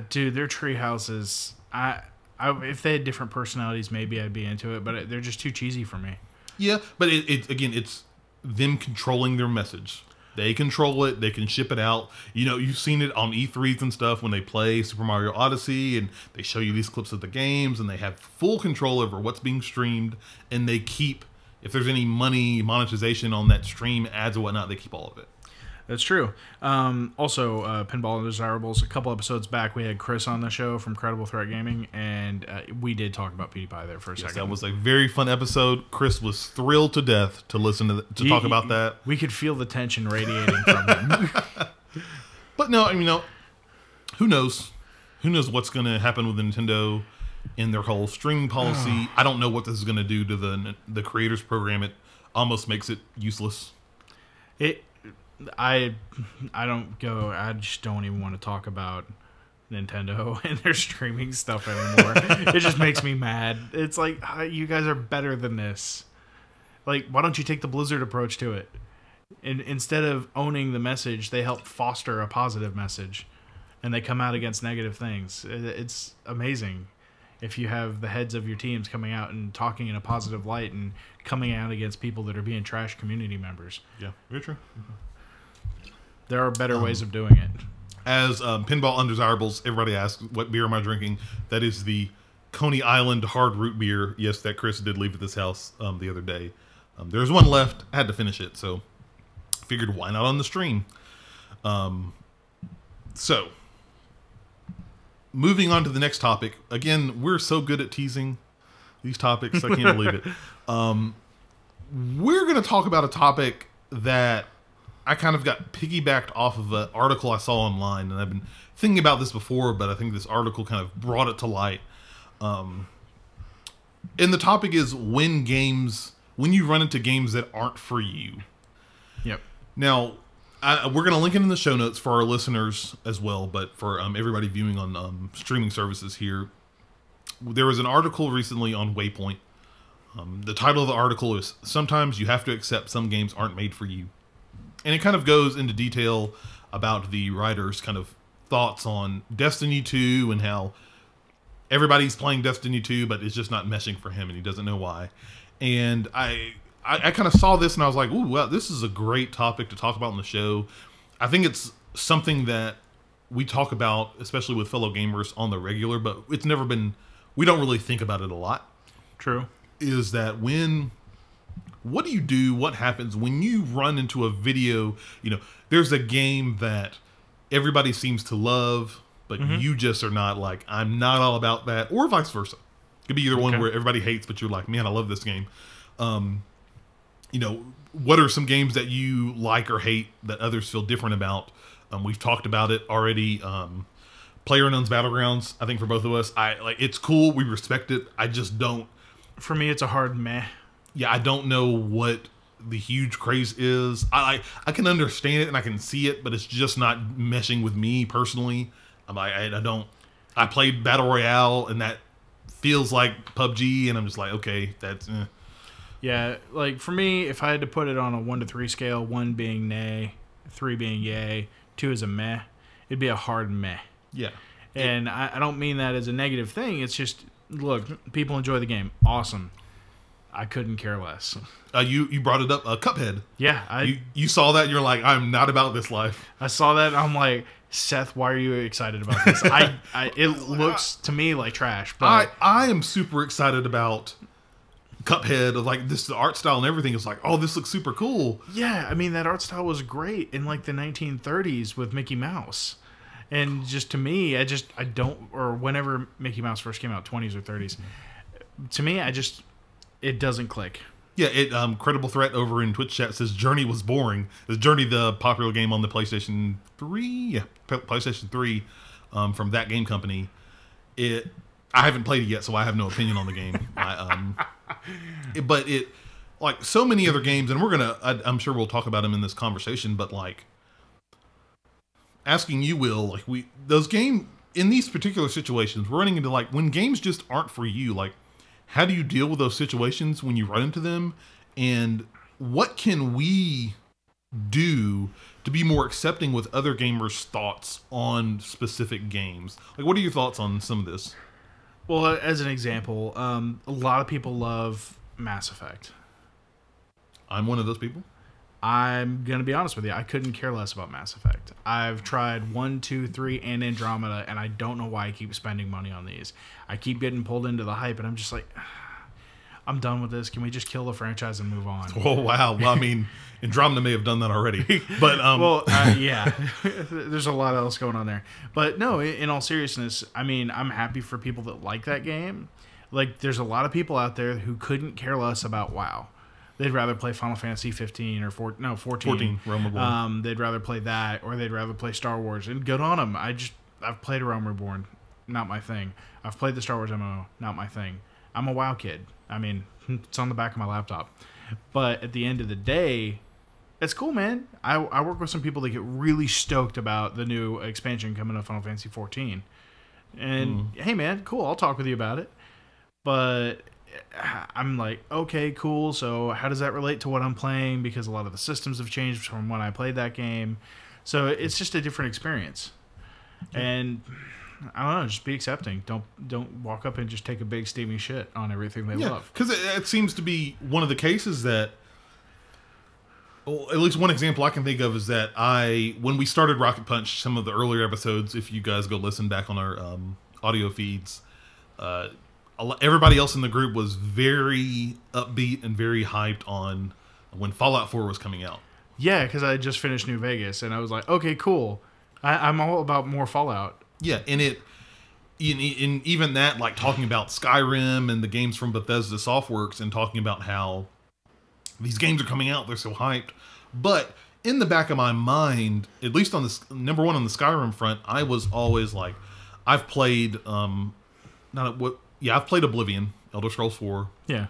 Dude, their Treehouse is... if they had different personalities, maybe I'd be into it, but they're just too cheesy for me. Yeah, but it's them controlling their message. They control it. They can ship it out. You've seen it on E3s and stuff when they play Super Mario Odyssey, and they show you these clips of the games, and they have full control over what's being streamed, and they keep... If there's any monetization on that stream, ads or whatnot, they keep all of it. That's true. Also, Pinball Undesirables, a couple episodes back, we had Chris on the show from Credible Threat Gaming, and we did talk about PewDiePie there for a second. That was a very fun episode. Chris was thrilled to death to listen to talk about that. We could feel the tension radiating from him. But no, who knows? Who knows what's going to happen with Nintendo in their whole streaming policy? I don't know what this is going to do to the creators program. It almost makes it useless. I don't go. I just don't even want to talk about Nintendo and their streaming stuff anymore. It just makes me mad. It's like, you guys are better than this. Like, why don't you take the Blizzard approach to it? Instead of owning the message, they help foster a positive message, and they come out against negative things. It's amazing if you have the heads of your teams coming out and talking in a positive light and coming out against people that are being trash community members. Yeah, very true. There are better ways of doing it. As Pinball Undesirables, everybody asks, what beer am I drinking? That is the Coney Island hard root beer. Yes, that Chris did leave at this house the other day. There's one left. I had to finish it, so figured why not on the stream. So, moving on to the next topic. Again, we're so good at teasing these topics. I can't believe it. We're going to talk about a topic that I kind of got piggybacked off of an article I saw online, and I've been thinking about this before, but I think this article kind of brought it to light. And the topic is when you run into games that aren't for you. Yep. Now, we're going to link it in the show notes for our listeners as well, but for everybody viewing on streaming services here, there was an article recently on Waypoint. The title of the article is "Sometimes You Have to Accept Some Games Aren't Made for You." And it kind of goes into detail about the writer's kind of thoughts on Destiny 2 and how everybody's playing Destiny 2, but it's just not meshing for him, and he doesn't know why. And I kind of saw this, and I was like, ooh, wow, this is a great topic to talk about on the show. I think it's something that we talk about, especially with fellow gamers, on the regular, but it's never been, we don't really think about it a lot. True. Is that what do you do? What happens when you run into a video? There's a game that everybody seems to love, but you just are not like, I'm not all about that, or vice versa. It could be either one where everybody hates, but you're like, man, I love this game. What are some games that you like or hate that others feel different about? We've talked about it already. PlayerUnknown's Battlegrounds, I think for both of us, it's cool. We respect it. I just don't. For me, it's a hard meh. Yeah, I don't know what the huge craze is. I can understand it and I can see it, but it's just not meshing with me personally. I played Battle Royale and that feels like PUBG, and I'm just like, okay, that's Yeah, like for me, if I had to put it on a 1 to 3 scale, 1 being nay, 3 being yay, 2 is a meh, it'd be a hard meh. Yeah. And I don't mean that as a negative thing. It's just, look, people enjoy the game. Awesome. I couldn't care less. You brought it up, Cuphead. Yeah. You saw that and you're like, I'm not about this life. I saw that and I'm like, Seth, why are you excited about this? It looks to me like trash. But I am super excited about Cuphead. Like, the art style and everything is like, oh, this looks super cool. Yeah, I mean, that art style was great in like the 1930s with Mickey Mouse. And just to me, I don't, or whenever Mickey Mouse first came out, 20s or 30s, to me, it doesn't click. Yeah, Credible Threat over in Twitch chat says Journey was boring. Is Journey the popular game on the PlayStation 3? Yeah, PlayStation 3 from that game company. I haven't played it yet, so I have no opinion on the game. But like so many other games, and I'm sure we'll talk about them in this conversation, but like, asking you, Will, like in these particular situations, we're running into like, when games just aren't for you, like, how do you deal with those situations when you run into them? And what can we do to be more accepting with other gamers' thoughts on specific games? Like, what are your thoughts on some of this? Well, as an example, a lot of people love Mass Effect. I'm one of those people. I'm going to be honest with you. I couldn't care less about Mass Effect. I've tried 1, 2, 3, and Andromeda, and I don't know why I keep spending money on these. I keep getting pulled into the hype, and I'm just like, I'm done with this. Can we just kill the franchise and move on? Oh, wow. Well, I mean, Andromeda may have done that already. But yeah. There's a lot else going on there. But no, in all seriousness, I mean, I'm happy for people that like that game. Like, there's a lot of people out there who couldn't care less about WoW. They'd rather play Final Fantasy 15 or 14. 14, Realm Reborn. They'd rather play that, or they'd rather play Star Wars. And good on them. I've played a Realm Reborn, not my thing. I've played the Star Wars MMO, not my thing. I'm a WoW kid. I mean, it's on the back of my laptop. But at the end of the day, It's cool, man. I work with some people that get really stoked about the new expansion coming to Final Fantasy 14. And, hey, man, cool, I'll talk with you about it. But I'm like, okay, cool, so how does that relate to what I'm playing? Because a lot of the systems have changed from when I played that game. So it's just a different experience. And I don't know, just be accepting. Don't walk up and just take a big steaming shit on everything they love. Because it seems to be one of the cases that, well, at least one example I can think of is that when we started Rocket Punch, some of the earlier episodes, if you guys go listen back on our audio feeds, everybody else in the group was very upbeat and very hyped on when Fallout 4 was coming out. Yeah, because I just finished New Vegas, and I was like, okay, cool. I'm all about more Fallout. Yeah, and even that, like talking about Skyrim and the games from Bethesda Softworks and talking about how these games are coming out, they're so hyped. But in the back of my mind, at least on this number one on the Skyrim front, I was always like, I've played I've played Oblivion, Elder Scrolls 4. Yeah.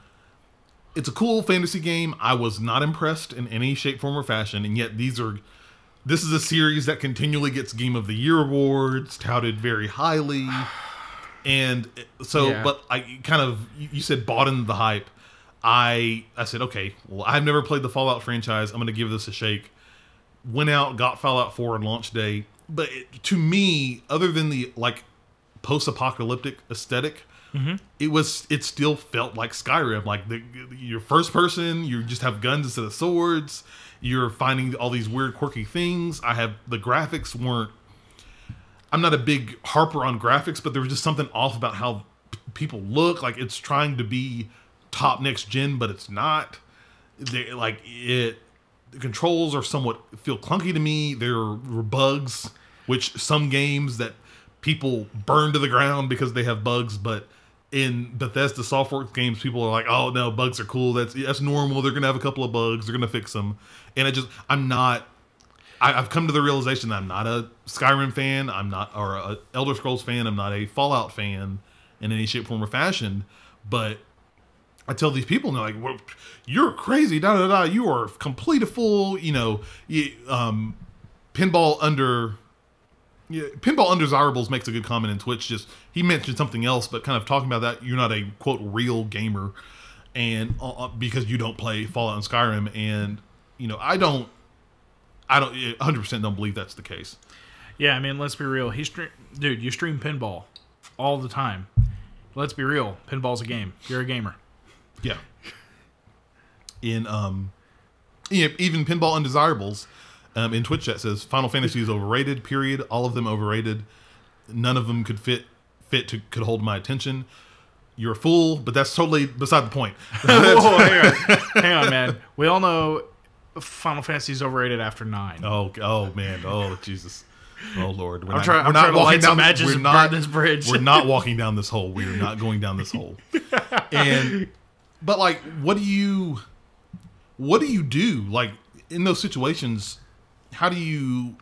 It's a cool fantasy game. I was not impressed in any shape, form, or fashion, and yet this is a series that continually gets Game of the Year awards, touted very highly. And so, yeah. But you said bought into the hype. I said, okay, well, I've never played the Fallout franchise. I'm going to give this a shake. Went out, got Fallout 4 on launch day. But to me, other than the post-apocalyptic aesthetic, it still felt like Skyrim. Like you're first person, you just have guns instead of swords. You're finding all these weird, quirky things. The graphics weren't. I'm not a big harper on graphics, but there was just something off about how people look. Like it's trying to be top next gen, but it's not. The controls are somewhat feel clunky to me. There were bugs, which some games that people burn to the ground because they have bugs, but in Bethesda Softworks games, people are like, "Oh no, bugs are cool. That's normal. They're gonna have a couple of bugs. They're gonna fix them." And I've come to the realization that I'm not a Skyrim fan. I'm not, or a Elder Scrolls fan. I'm not a Fallout fan in any shape, form, or fashion. But I tell these people, and they're like, well, "You're crazy, da da da. You are complete a fool." Pinball Undesirables makes a good comment in Twitch. He mentioned something else, but kind of talking about that you're not a quote real gamer, and because you don't play Fallout and Skyrim, and I don't 100% don't believe that's the case. Yeah, I mean, let's be real. Dude, you stream pinball all the time. Let's be real. Pinball's a game. You're a gamer. Yeah. Even Pinball Undesirables. In Twitch chat says Final Fantasy is overrated. Period. All of them overrated. None of them could could hold my attention. You're a fool, but that's totally beside the point. Whoa, hang on, man. We all know Final Fantasy is overrated after 9. Oh man. Oh Jesus. Oh Lord. I'm trying to light some matches and burn this bridge. We're not walking down this hole. We are not going down this hole. But like, what do you do? Like in those situations? How do you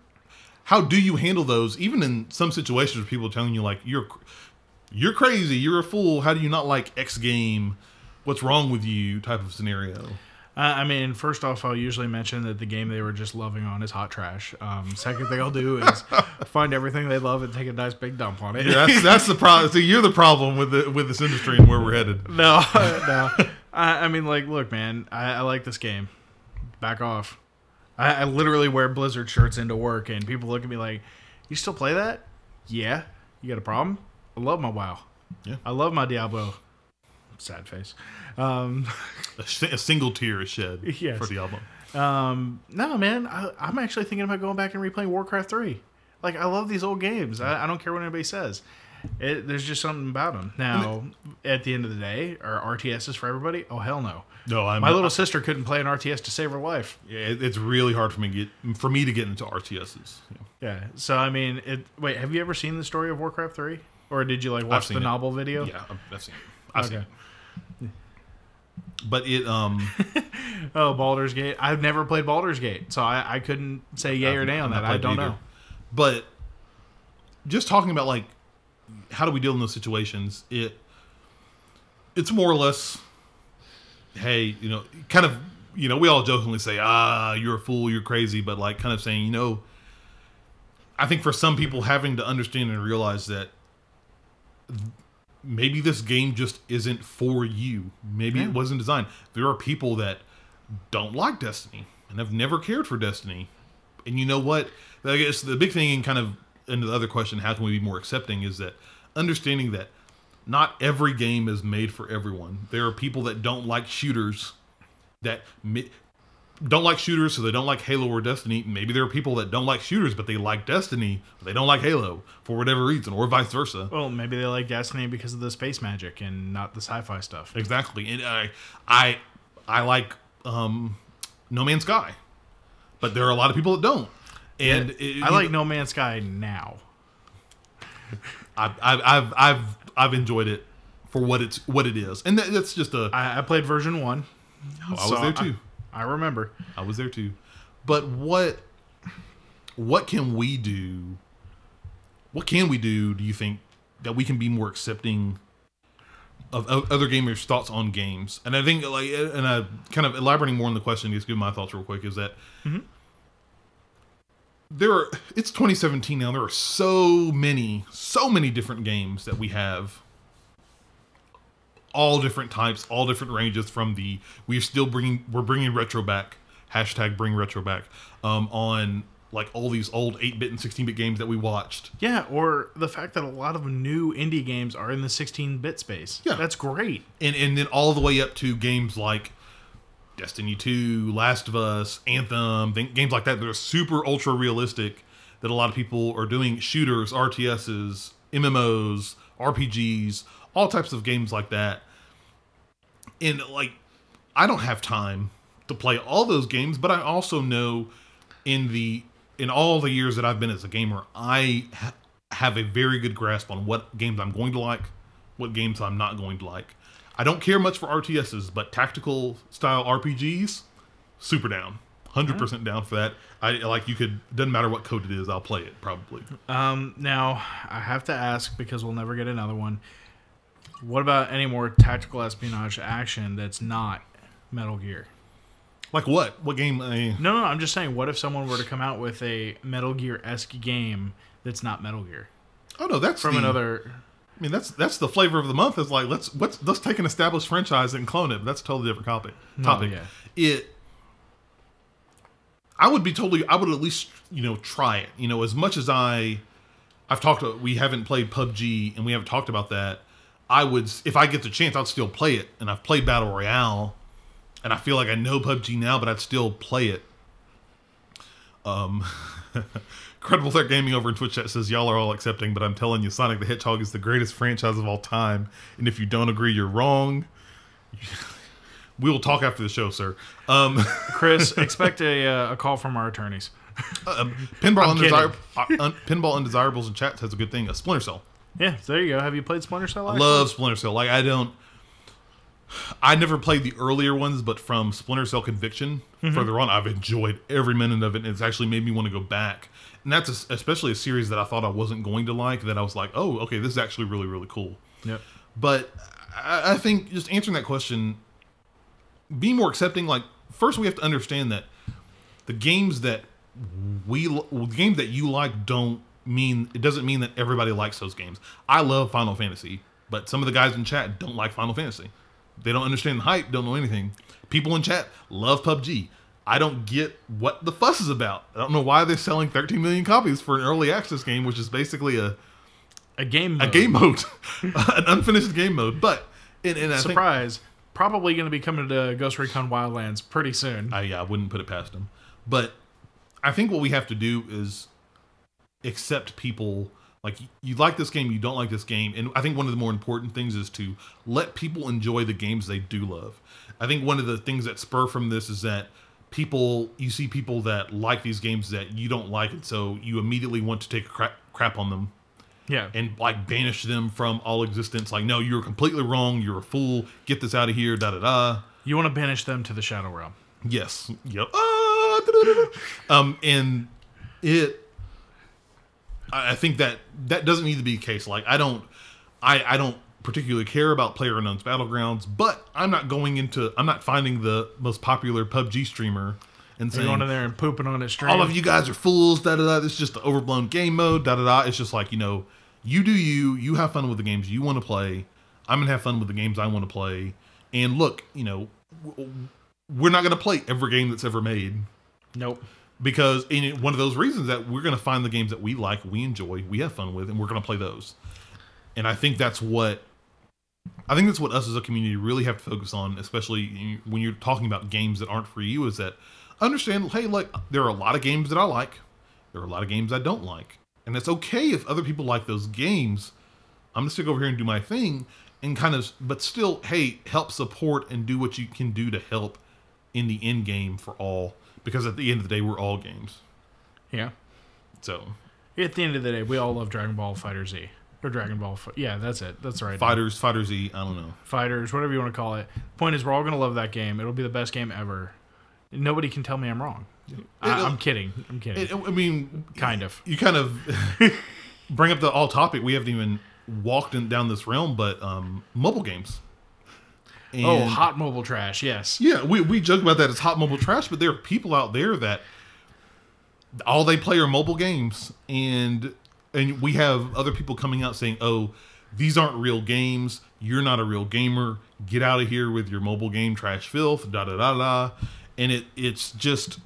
handle those? Even in some situations where people are telling you like you're crazy, you're a fool. How do you not like X game? What's wrong with you? Type of scenario. I mean, first off, I'll usually mention that the game they were just loving on is hot trash. Second thing I'll do is find everything they love and take a nice big dump on it. Yeah, that's the problem. See, you're the problem with this industry and where we're headed. No. I mean, like, look, man, I like this game. Back off. I literally wear Blizzard shirts into work, and people look at me like, "You still play that?" Yeah. You got a problem? I love my WoW. Yeah. I love my Diablo. Sad face. A single tear is shed for Diablo. No, man. I'm actually thinking about going back and replaying Warcraft 3. Like, I love these old games. I don't care what anybody says. There's just something about them. Now, at the end of the day, are RTSs for everybody? Oh, hell no. No, my little sister couldn't play an RTS to save her life. Yeah, it's really hard for me to get into RTSs. Yeah. So I mean, wait, have you ever seen the story of Warcraft 3, or did you like watch the novel video? Yeah, I've seen it. I've seen it. But it oh, Baldur's Gate. I've never played Baldur's Gate, so I couldn't say yay or nay on that. I don't know. But just talking about like how do we deal in those situations? It's more or less, hey, kind of we all jokingly say, you're a fool, you're crazy, but like kind of saying, I think for some people having to understand and realize that maybe this game just isn't for you. Maybe it wasn't designed. There are people that don't like Destiny and have never cared for Destiny. And you know what? I guess the big thing, and kind of into the other question, how can we be more accepting, is that understanding that not every game is made for everyone. There are people that don't like shooters so they don't like Halo or Destiny. Maybe there are people that don't like shooters, but they like Destiny, but they don't like Halo for whatever reason, or vice versa. Well, maybe they like Destiny because of the space magic and not the sci-fi stuff. Exactly. And I like No Man's Sky, but there are a lot of people that don't. And I like No Man's Sky now. I've enjoyed it for what it is, and that's just I played version 1. I was there too. I remember. I was there too. But what can we do? What can we do, do you think, that we can be more accepting of other gamers' thoughts on games? And I think, and I kind of elaborating more on the question, just give my thoughts real quick, is that it's 2017 now. There are so many different games that we have. All different types, all different ranges. We're bringing retro back. # bring retro back. On like all these old 8-bit and 16-bit games that we watched. Yeah, or the fact that a lot of new indie games are in the 16-bit space. Yeah, that's great. And then all the way up to games like Destiny 2, Last of Us, Anthem, games like that are super ultra realistic. That a lot of people are doing shooters, RTSs, MMOs, RPGs. All types of games like that. And, I don't have time to play all those games, but I also know in all the years that I've been as a gamer, I have a very good grasp on what games I'm going to like, what games I'm not going to like. I don't care much for RTSs, but tactical style RPGs, super down. 100% down for that. Doesn't matter what code it is, I'll play it, probably. Now, I have to ask, because we'll never get another one. What about any more tactical espionage action that's not Metal Gear? Like what? What game? No, I'm just saying, what if someone were to come out with a Metal Gear-esque game that's not Metal Gear? Oh no, that's another. I mean, that's the flavor of the month. Is like let's take an established franchise and clone it. That's a totally different topic. Yeah. I would at least try it. As much as we haven't played PUBG and we haven't talked about that. I would, if I get the chance, I'd still play it. And I've played Battle Royale, and I feel like I know PUBG now, but I'd still play it. Credible Threat Gaming over in Twitch chat says, y'all are all accepting, but I'm telling you, Sonic the Hedgehog is the greatest franchise of all time. And if you don't agree, you're wrong. We will talk after the show, sir. Chris, expect a call from our attorneys. Pinball Undesirables in chat has a good thing. A Splinter Cell. Yeah, there you go. Have you played Splinter Cell? I love Splinter Cell. I never played the earlier ones, but from Splinter Cell Conviction further on, I've enjoyed every minute of it. And it's actually made me want to go back. And that's especially a series that I thought I wasn't going to like, that I was like, oh, okay, this is actually really, really cool. Yep. But I think just answering that question, being more accepting, first we have to understand that the games that you like doesn't mean that everybody likes those games. I love Final Fantasy, but some of the guys in chat don't like Final Fantasy. They don't understand the hype, don't know anything. People in chat love PUBG. I don't get what the fuss is about. I don't know why they're selling 13 million copies for an early access game, which is basically a game mode. A game mode. An unfinished game mode. But I surprise, probably going to be coming to Ghost Recon Wildlands pretty soon. I wouldn't put it past them. But I think what we have to do is accept people. You like this game, you don't like this game. And I think one of the more important things is to let people enjoy the games they do love. I think one of the things that spur from this is that you see people that like these games that you don't like, and so you immediately want to take a crap on them. Yeah. And banish them from all existence. No, you're completely wrong, you're a fool, get this out of here, da-da-da. You want to banish them to the Shadow Realm. Yes. Yep. And I think that doesn't need to be the case. I don't particularly care about PlayerUnknown's Battlegrounds, but I'm not finding the most popular PUBG streamer and saying, going in there and pooping on his stream. all of you guys are fools, da-da-da, this is just the overblown game mode, da-da-da. It's just like, you know, you do you have fun with the games you want to play. I'm going to have fun with the games I want to play. And look, you know, we're not going to play every game that's ever made. Nope. Because one of those reasons that we're going to find the games that we like, we enjoy, we have fun with, and we're going to play those. And I think that's what us as a community really have to focus on, especially when you're talking about games that aren't for you, is that understand, hey, look, there are a lot of games that I like. There are a lot of games I don't like. And it's okay if other people like those games. I'm going to stick over here and do my thing and but still, hey, help support and do what you can do to help in the end game for all. Because at the end of the day, we're all games. Yeah. So. At the end of the day, we all love Dragon Ball Fighter Z. Or Dragon Ball. Yeah, that's it. That's right. Fighter Z, I don't know. Fighters, whatever you want to call it. Point is, we're all going to love that game. It'll be the best game ever. Nobody can tell me I'm wrong. I'm kidding. I mean, kind of. You kind of bring up the all topic. We haven't even walked down this realm, but mobile games. And hot mobile trash, yes. Yeah, we joke about that as hot mobile trash, but there are people out there that all they play are mobile games, and we have other people coming out saying, oh, these aren't real games, you're not a real gamer, get out of here with your mobile game trash filth, da-da-da-da. And it's just,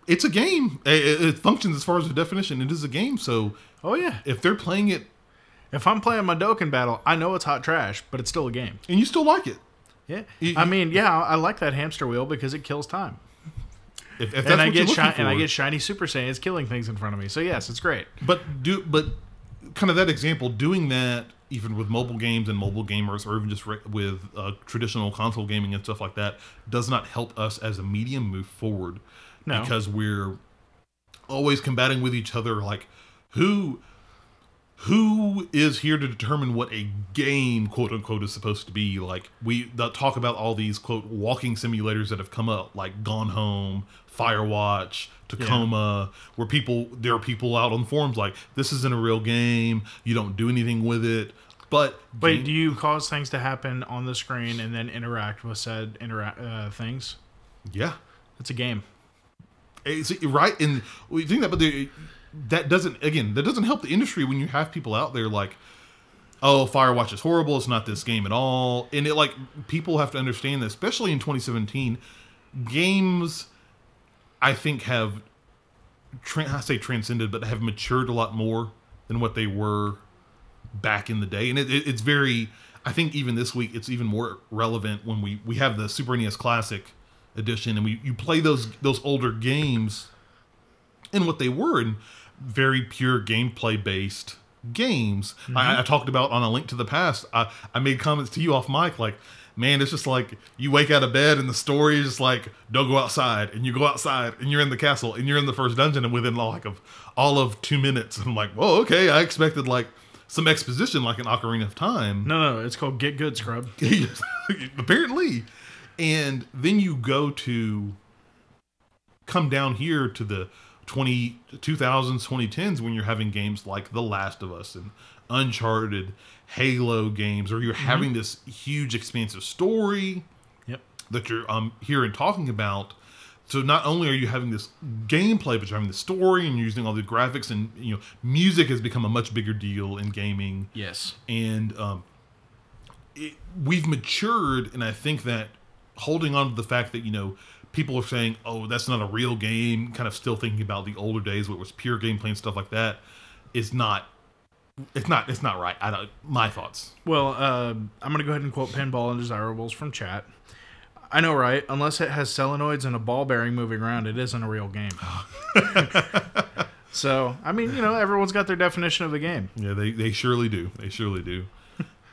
it's a game. It functions as far as the definition. It is a game, so oh yeah, if they're playing it, if I'm playing my Dokkan Battle, I know it's hot trash, but it's still a game. And you still like it. Yeah. I like that hamster wheel because it kills time. If that's what you're looking for. And I get shiny Super Saiyans killing things in front of me. So yes, it's great. But kind of that example, doing that even with mobile games and mobile gamers, or even just with traditional console gaming and stuff like that, does not help us as a medium move forward. No. Because we're always combating with each other, like who is here to determine what a game, quote unquote, is supposed to be. Like we talk about all these, quote, walking simulators that have come up, like Gone Home, Firewatch, Tacoma, where there are people out on forums like, this isn't a real game, you don't do anything with it. But wait, do you cause things to happen on the screen and then interact with said things? Yeah, it's a game. It's, right, and we think that, but that doesn't help the industry when you have people out there like, oh, Firewatch is horrible, it's not this game at all. And people have to understand that, especially in 2017, games, I think, have transcended, but have matured a lot more than what they were back in the day. And it's very, I think even this week, it's even more relevant when we have the Super NES Classic edition, and you play those older games and what they were, and very pure gameplay based games. Mm-hmm. I talked about on A Link to the Past. I made comments to you off mic like, man, it's just like you wake out of bed and the story is just like, don't go outside, and you go outside and you're in the castle and you're in the first dungeon, and within all of 2 minutes, I'm like, oh, okay, I expected like some exposition like an Ocarina of Time. No, it's called Get Good, Scrub. Apparently. And then you come down here to the 2000s, 2010s, when you're having games like The Last of Us and Uncharted, Halo games, or you're having this huge expansive story that you're here and talking about. So not only are you having this gameplay, but you're having the story, and you're using all the graphics, and music has become a much bigger deal in gaming. Yes. And we've matured, and I think that holding on to the fact that people are saying, oh, that's not a real game, kind of still thinking about the older days where it was pure gameplay and stuff like that, it's not right. My thoughts. Well, I'm going to go ahead and quote Pinball Undesirables from chat. I know, right? Unless it has solenoids and a ball bearing moving around, it isn't a real game. So, I mean, everyone's got their definition of a game. Yeah, they surely do. They surely do.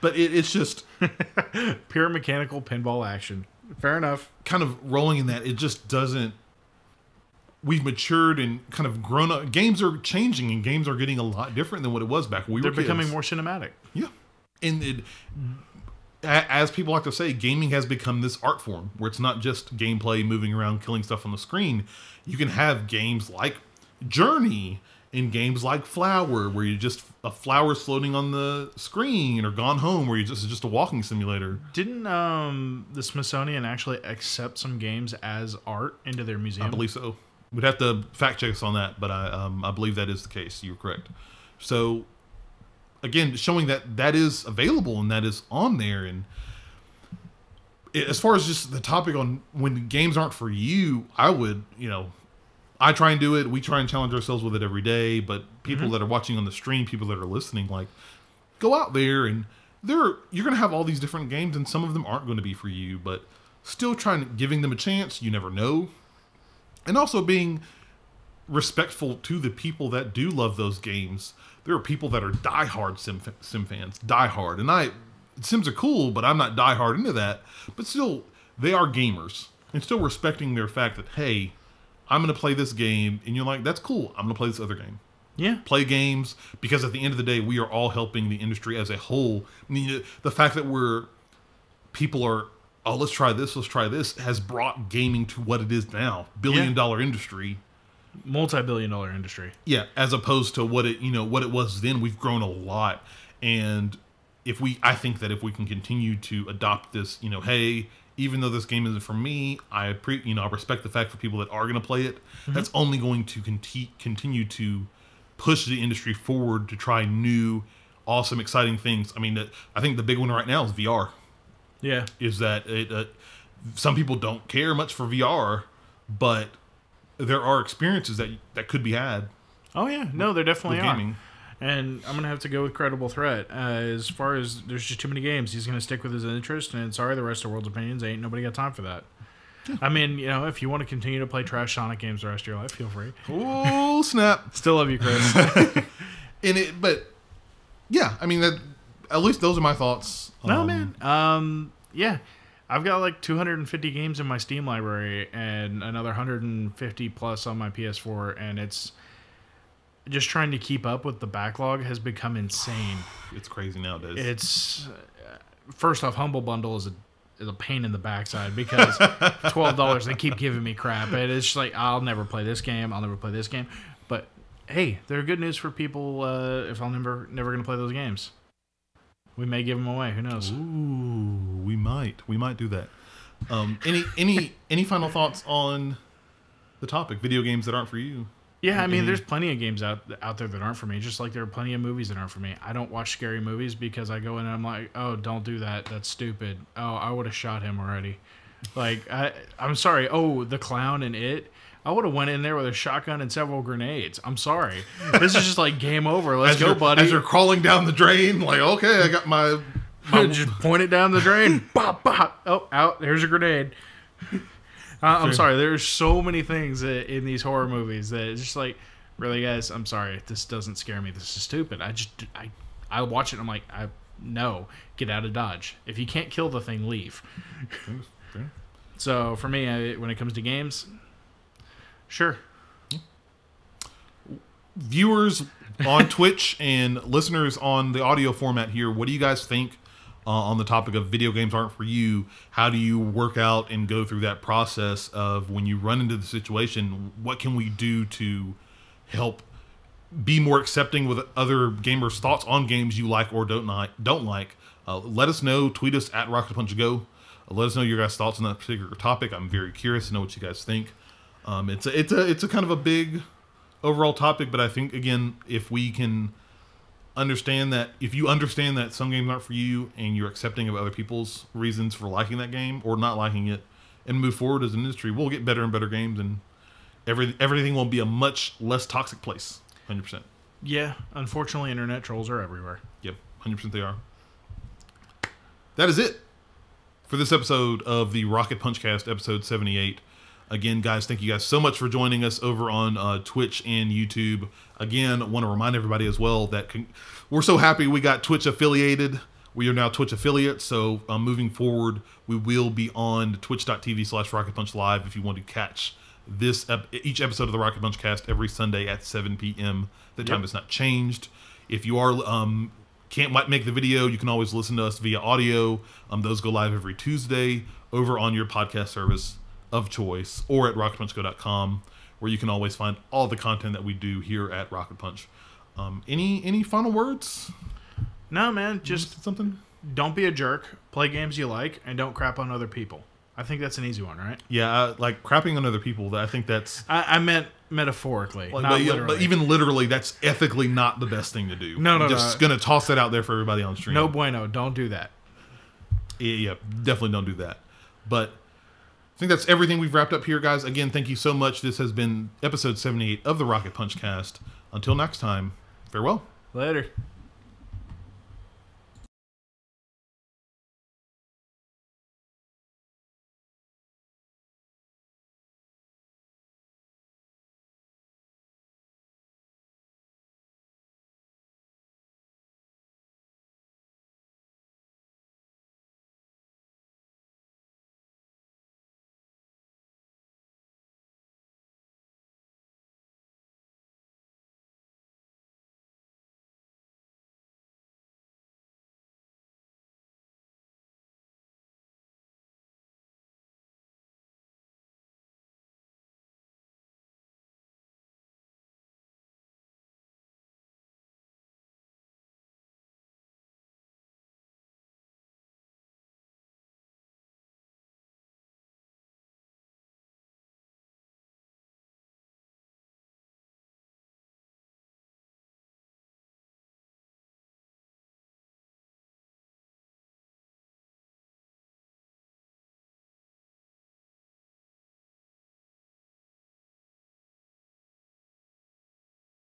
But it's just pure mechanical pinball action. Fair enough. Kind of rolling in that, it just doesn't. We've matured and kind of grown up. Games are changing, and games are getting a lot different than what it was back when we were kids. They're becoming more cinematic. Yeah. And as people like to say, gaming has become this art form where it's not just gameplay, moving around, killing stuff on the screen. You can have games like Journey in games like Flower, where you just a flower's floating on the screen, or Gone Home, where you just a walking simulator. Didn't the Smithsonian actually accept some games as art into their museum? I believe so. We'd have to fact check us on that, but I believe that is the case. You're correct. So, again, showing that is available and that is on there. And as far as just the topic on when games aren't for you, I would, I try and do it. We try and challenge ourselves with it every day. But people that are watching on the stream, people that are listening, like, go out there and you're going to have all these different games, and some of them aren't going to be for you. But still giving them a chance. You never know. And also being respectful to the people that do love those games. There are people that are diehard sim fans, diehard. And Sims are cool, but I'm not diehard into that. But still, they are gamers. And still respecting their fact that, hey, I'm going to play this game. And you're like, that's cool. I'm going to play this other game. Yeah. Play games, because at the end of the day, we are all helping the industry as a whole. I mean, the fact that people are, oh, let's try this, has brought gaming to what it is now. Billion-dollar industry. Multi-billion-dollar industry. Yeah, as opposed to what it was then. We've grown a lot. And I think that if we can continue to adopt this, hey, even though this game isn't for me, I respect the fact for people that are going to play it. That's only going to continue to push the industry forward to try new, awesome, exciting things. I mean, I think the big one right now is VR. Yeah. Is that some people don't care much for VR, but there are experiences that could be had. Oh, yeah. No, there definitely are. Gaming. And I'm going to have to go with Credible Threat. As far as there's just too many games, he's going to stick with his interest, and sorry, the rest of the world's opinions, ain't nobody got time for that. Yeah. I mean, if you want to continue to play trash Sonic games the rest of your life, feel free. Oh, snap. Still love you, Chris. But, yeah, I mean, at least those are my thoughts. No, man. Yeah. I've got like 250 games in my Steam library and another 150 plus on my PS4, and it's just trying to keep up with the backlog has become insane. It's crazy nowadays. It's first off, Humble Bundle is a pain in the backside because $12 they keep giving me crap, and it's just like, I'll never play this game. But hey, they're good news for people if I'm never gonna play those games. We may give them away. Who knows? Ooh, we might do that. Any final thoughts on the topic? Video games that aren't for you? Yeah, I mean, there's plenty of games out there that aren't for me, just like there are plenty of movies that aren't for me. I don't watch scary movies because I go in and I'm like, oh, don't do that. That's stupid. Oh, I would have shot him already. Like, I'm sorry. Oh, the clown in It. I would have went in there with a shotgun and several grenades. I'm sorry. This is just like game over. Let's go, buddy. As you're crawling down the drain, like, okay, I got my just point it down the drain. Bop, bop. Oh, out. There's a grenade. I'm sorry. There's so many things in these horror movies that it's just like, really, guys, I'm sorry. This doesn't scare me. This is stupid. I watch it and I'm like, no, get out of Dodge. If you can't kill the thing, leave. Okay. So for me, when it comes to games, sure. Viewers on Twitch and listeners on the audio format here, what do you guys think on the topic of video games aren't for you? How do you work out and go through that process of when you run into the situation? What can we do to help be more accepting with other gamers' thoughts on games you like or don't like? Let us know. Tweet us at Rocket Punch Go. Let us know your guys' thoughts on that particular topic. I'm very curious to know what you guys think. It's a kind of a big overall topic, but I think, again, if we can if you understand that some games aren't for you and you're accepting of other people's reasons for liking that game or not liking it, and move forward as an industry, we'll get better and better games, and everything will be a much less toxic place. 100%. Yeah, unfortunately, internet trolls are everywhere. Yep, 100% they are. That is it for this episode of the Rocket Punchcast, episode 78. Again, guys, thank you guys so much for joining us over on Twitch and YouTube. Again, I want to remind everybody as well that we're so happy we got Twitch affiliated. We are now Twitch affiliates, so moving forward, we will be on twitch.tv/RocketPunchLive if you want to catch each episode of the Rocket Punch Cast every Sunday at 7 p.m. The time has not changed. If you are can't make the video, you can always listen to us via audio. Those go live every Tuesday over on your podcast service of choice or at rocketpunchgo.com. where you can always find all the content that we do here at Rocket Punch. Any final words? No, man. Just something. Don't be a jerk. Play games you like, and don't crap on other people. I think that's an easy one, right? Yeah, like crapping on other people. I think that's. I meant metaphorically, not but, literally. But even literally, that's ethically not the best thing to do. No, I'm just gonna toss that out there for everybody on stream. No bueno. Don't do that. Yeah, definitely don't do that. But I think that's everything we've wrapped up here, guys. Again, thank you so much. This has been episode 78 of the Rocket Punch Cast. Until next time, farewell. Later.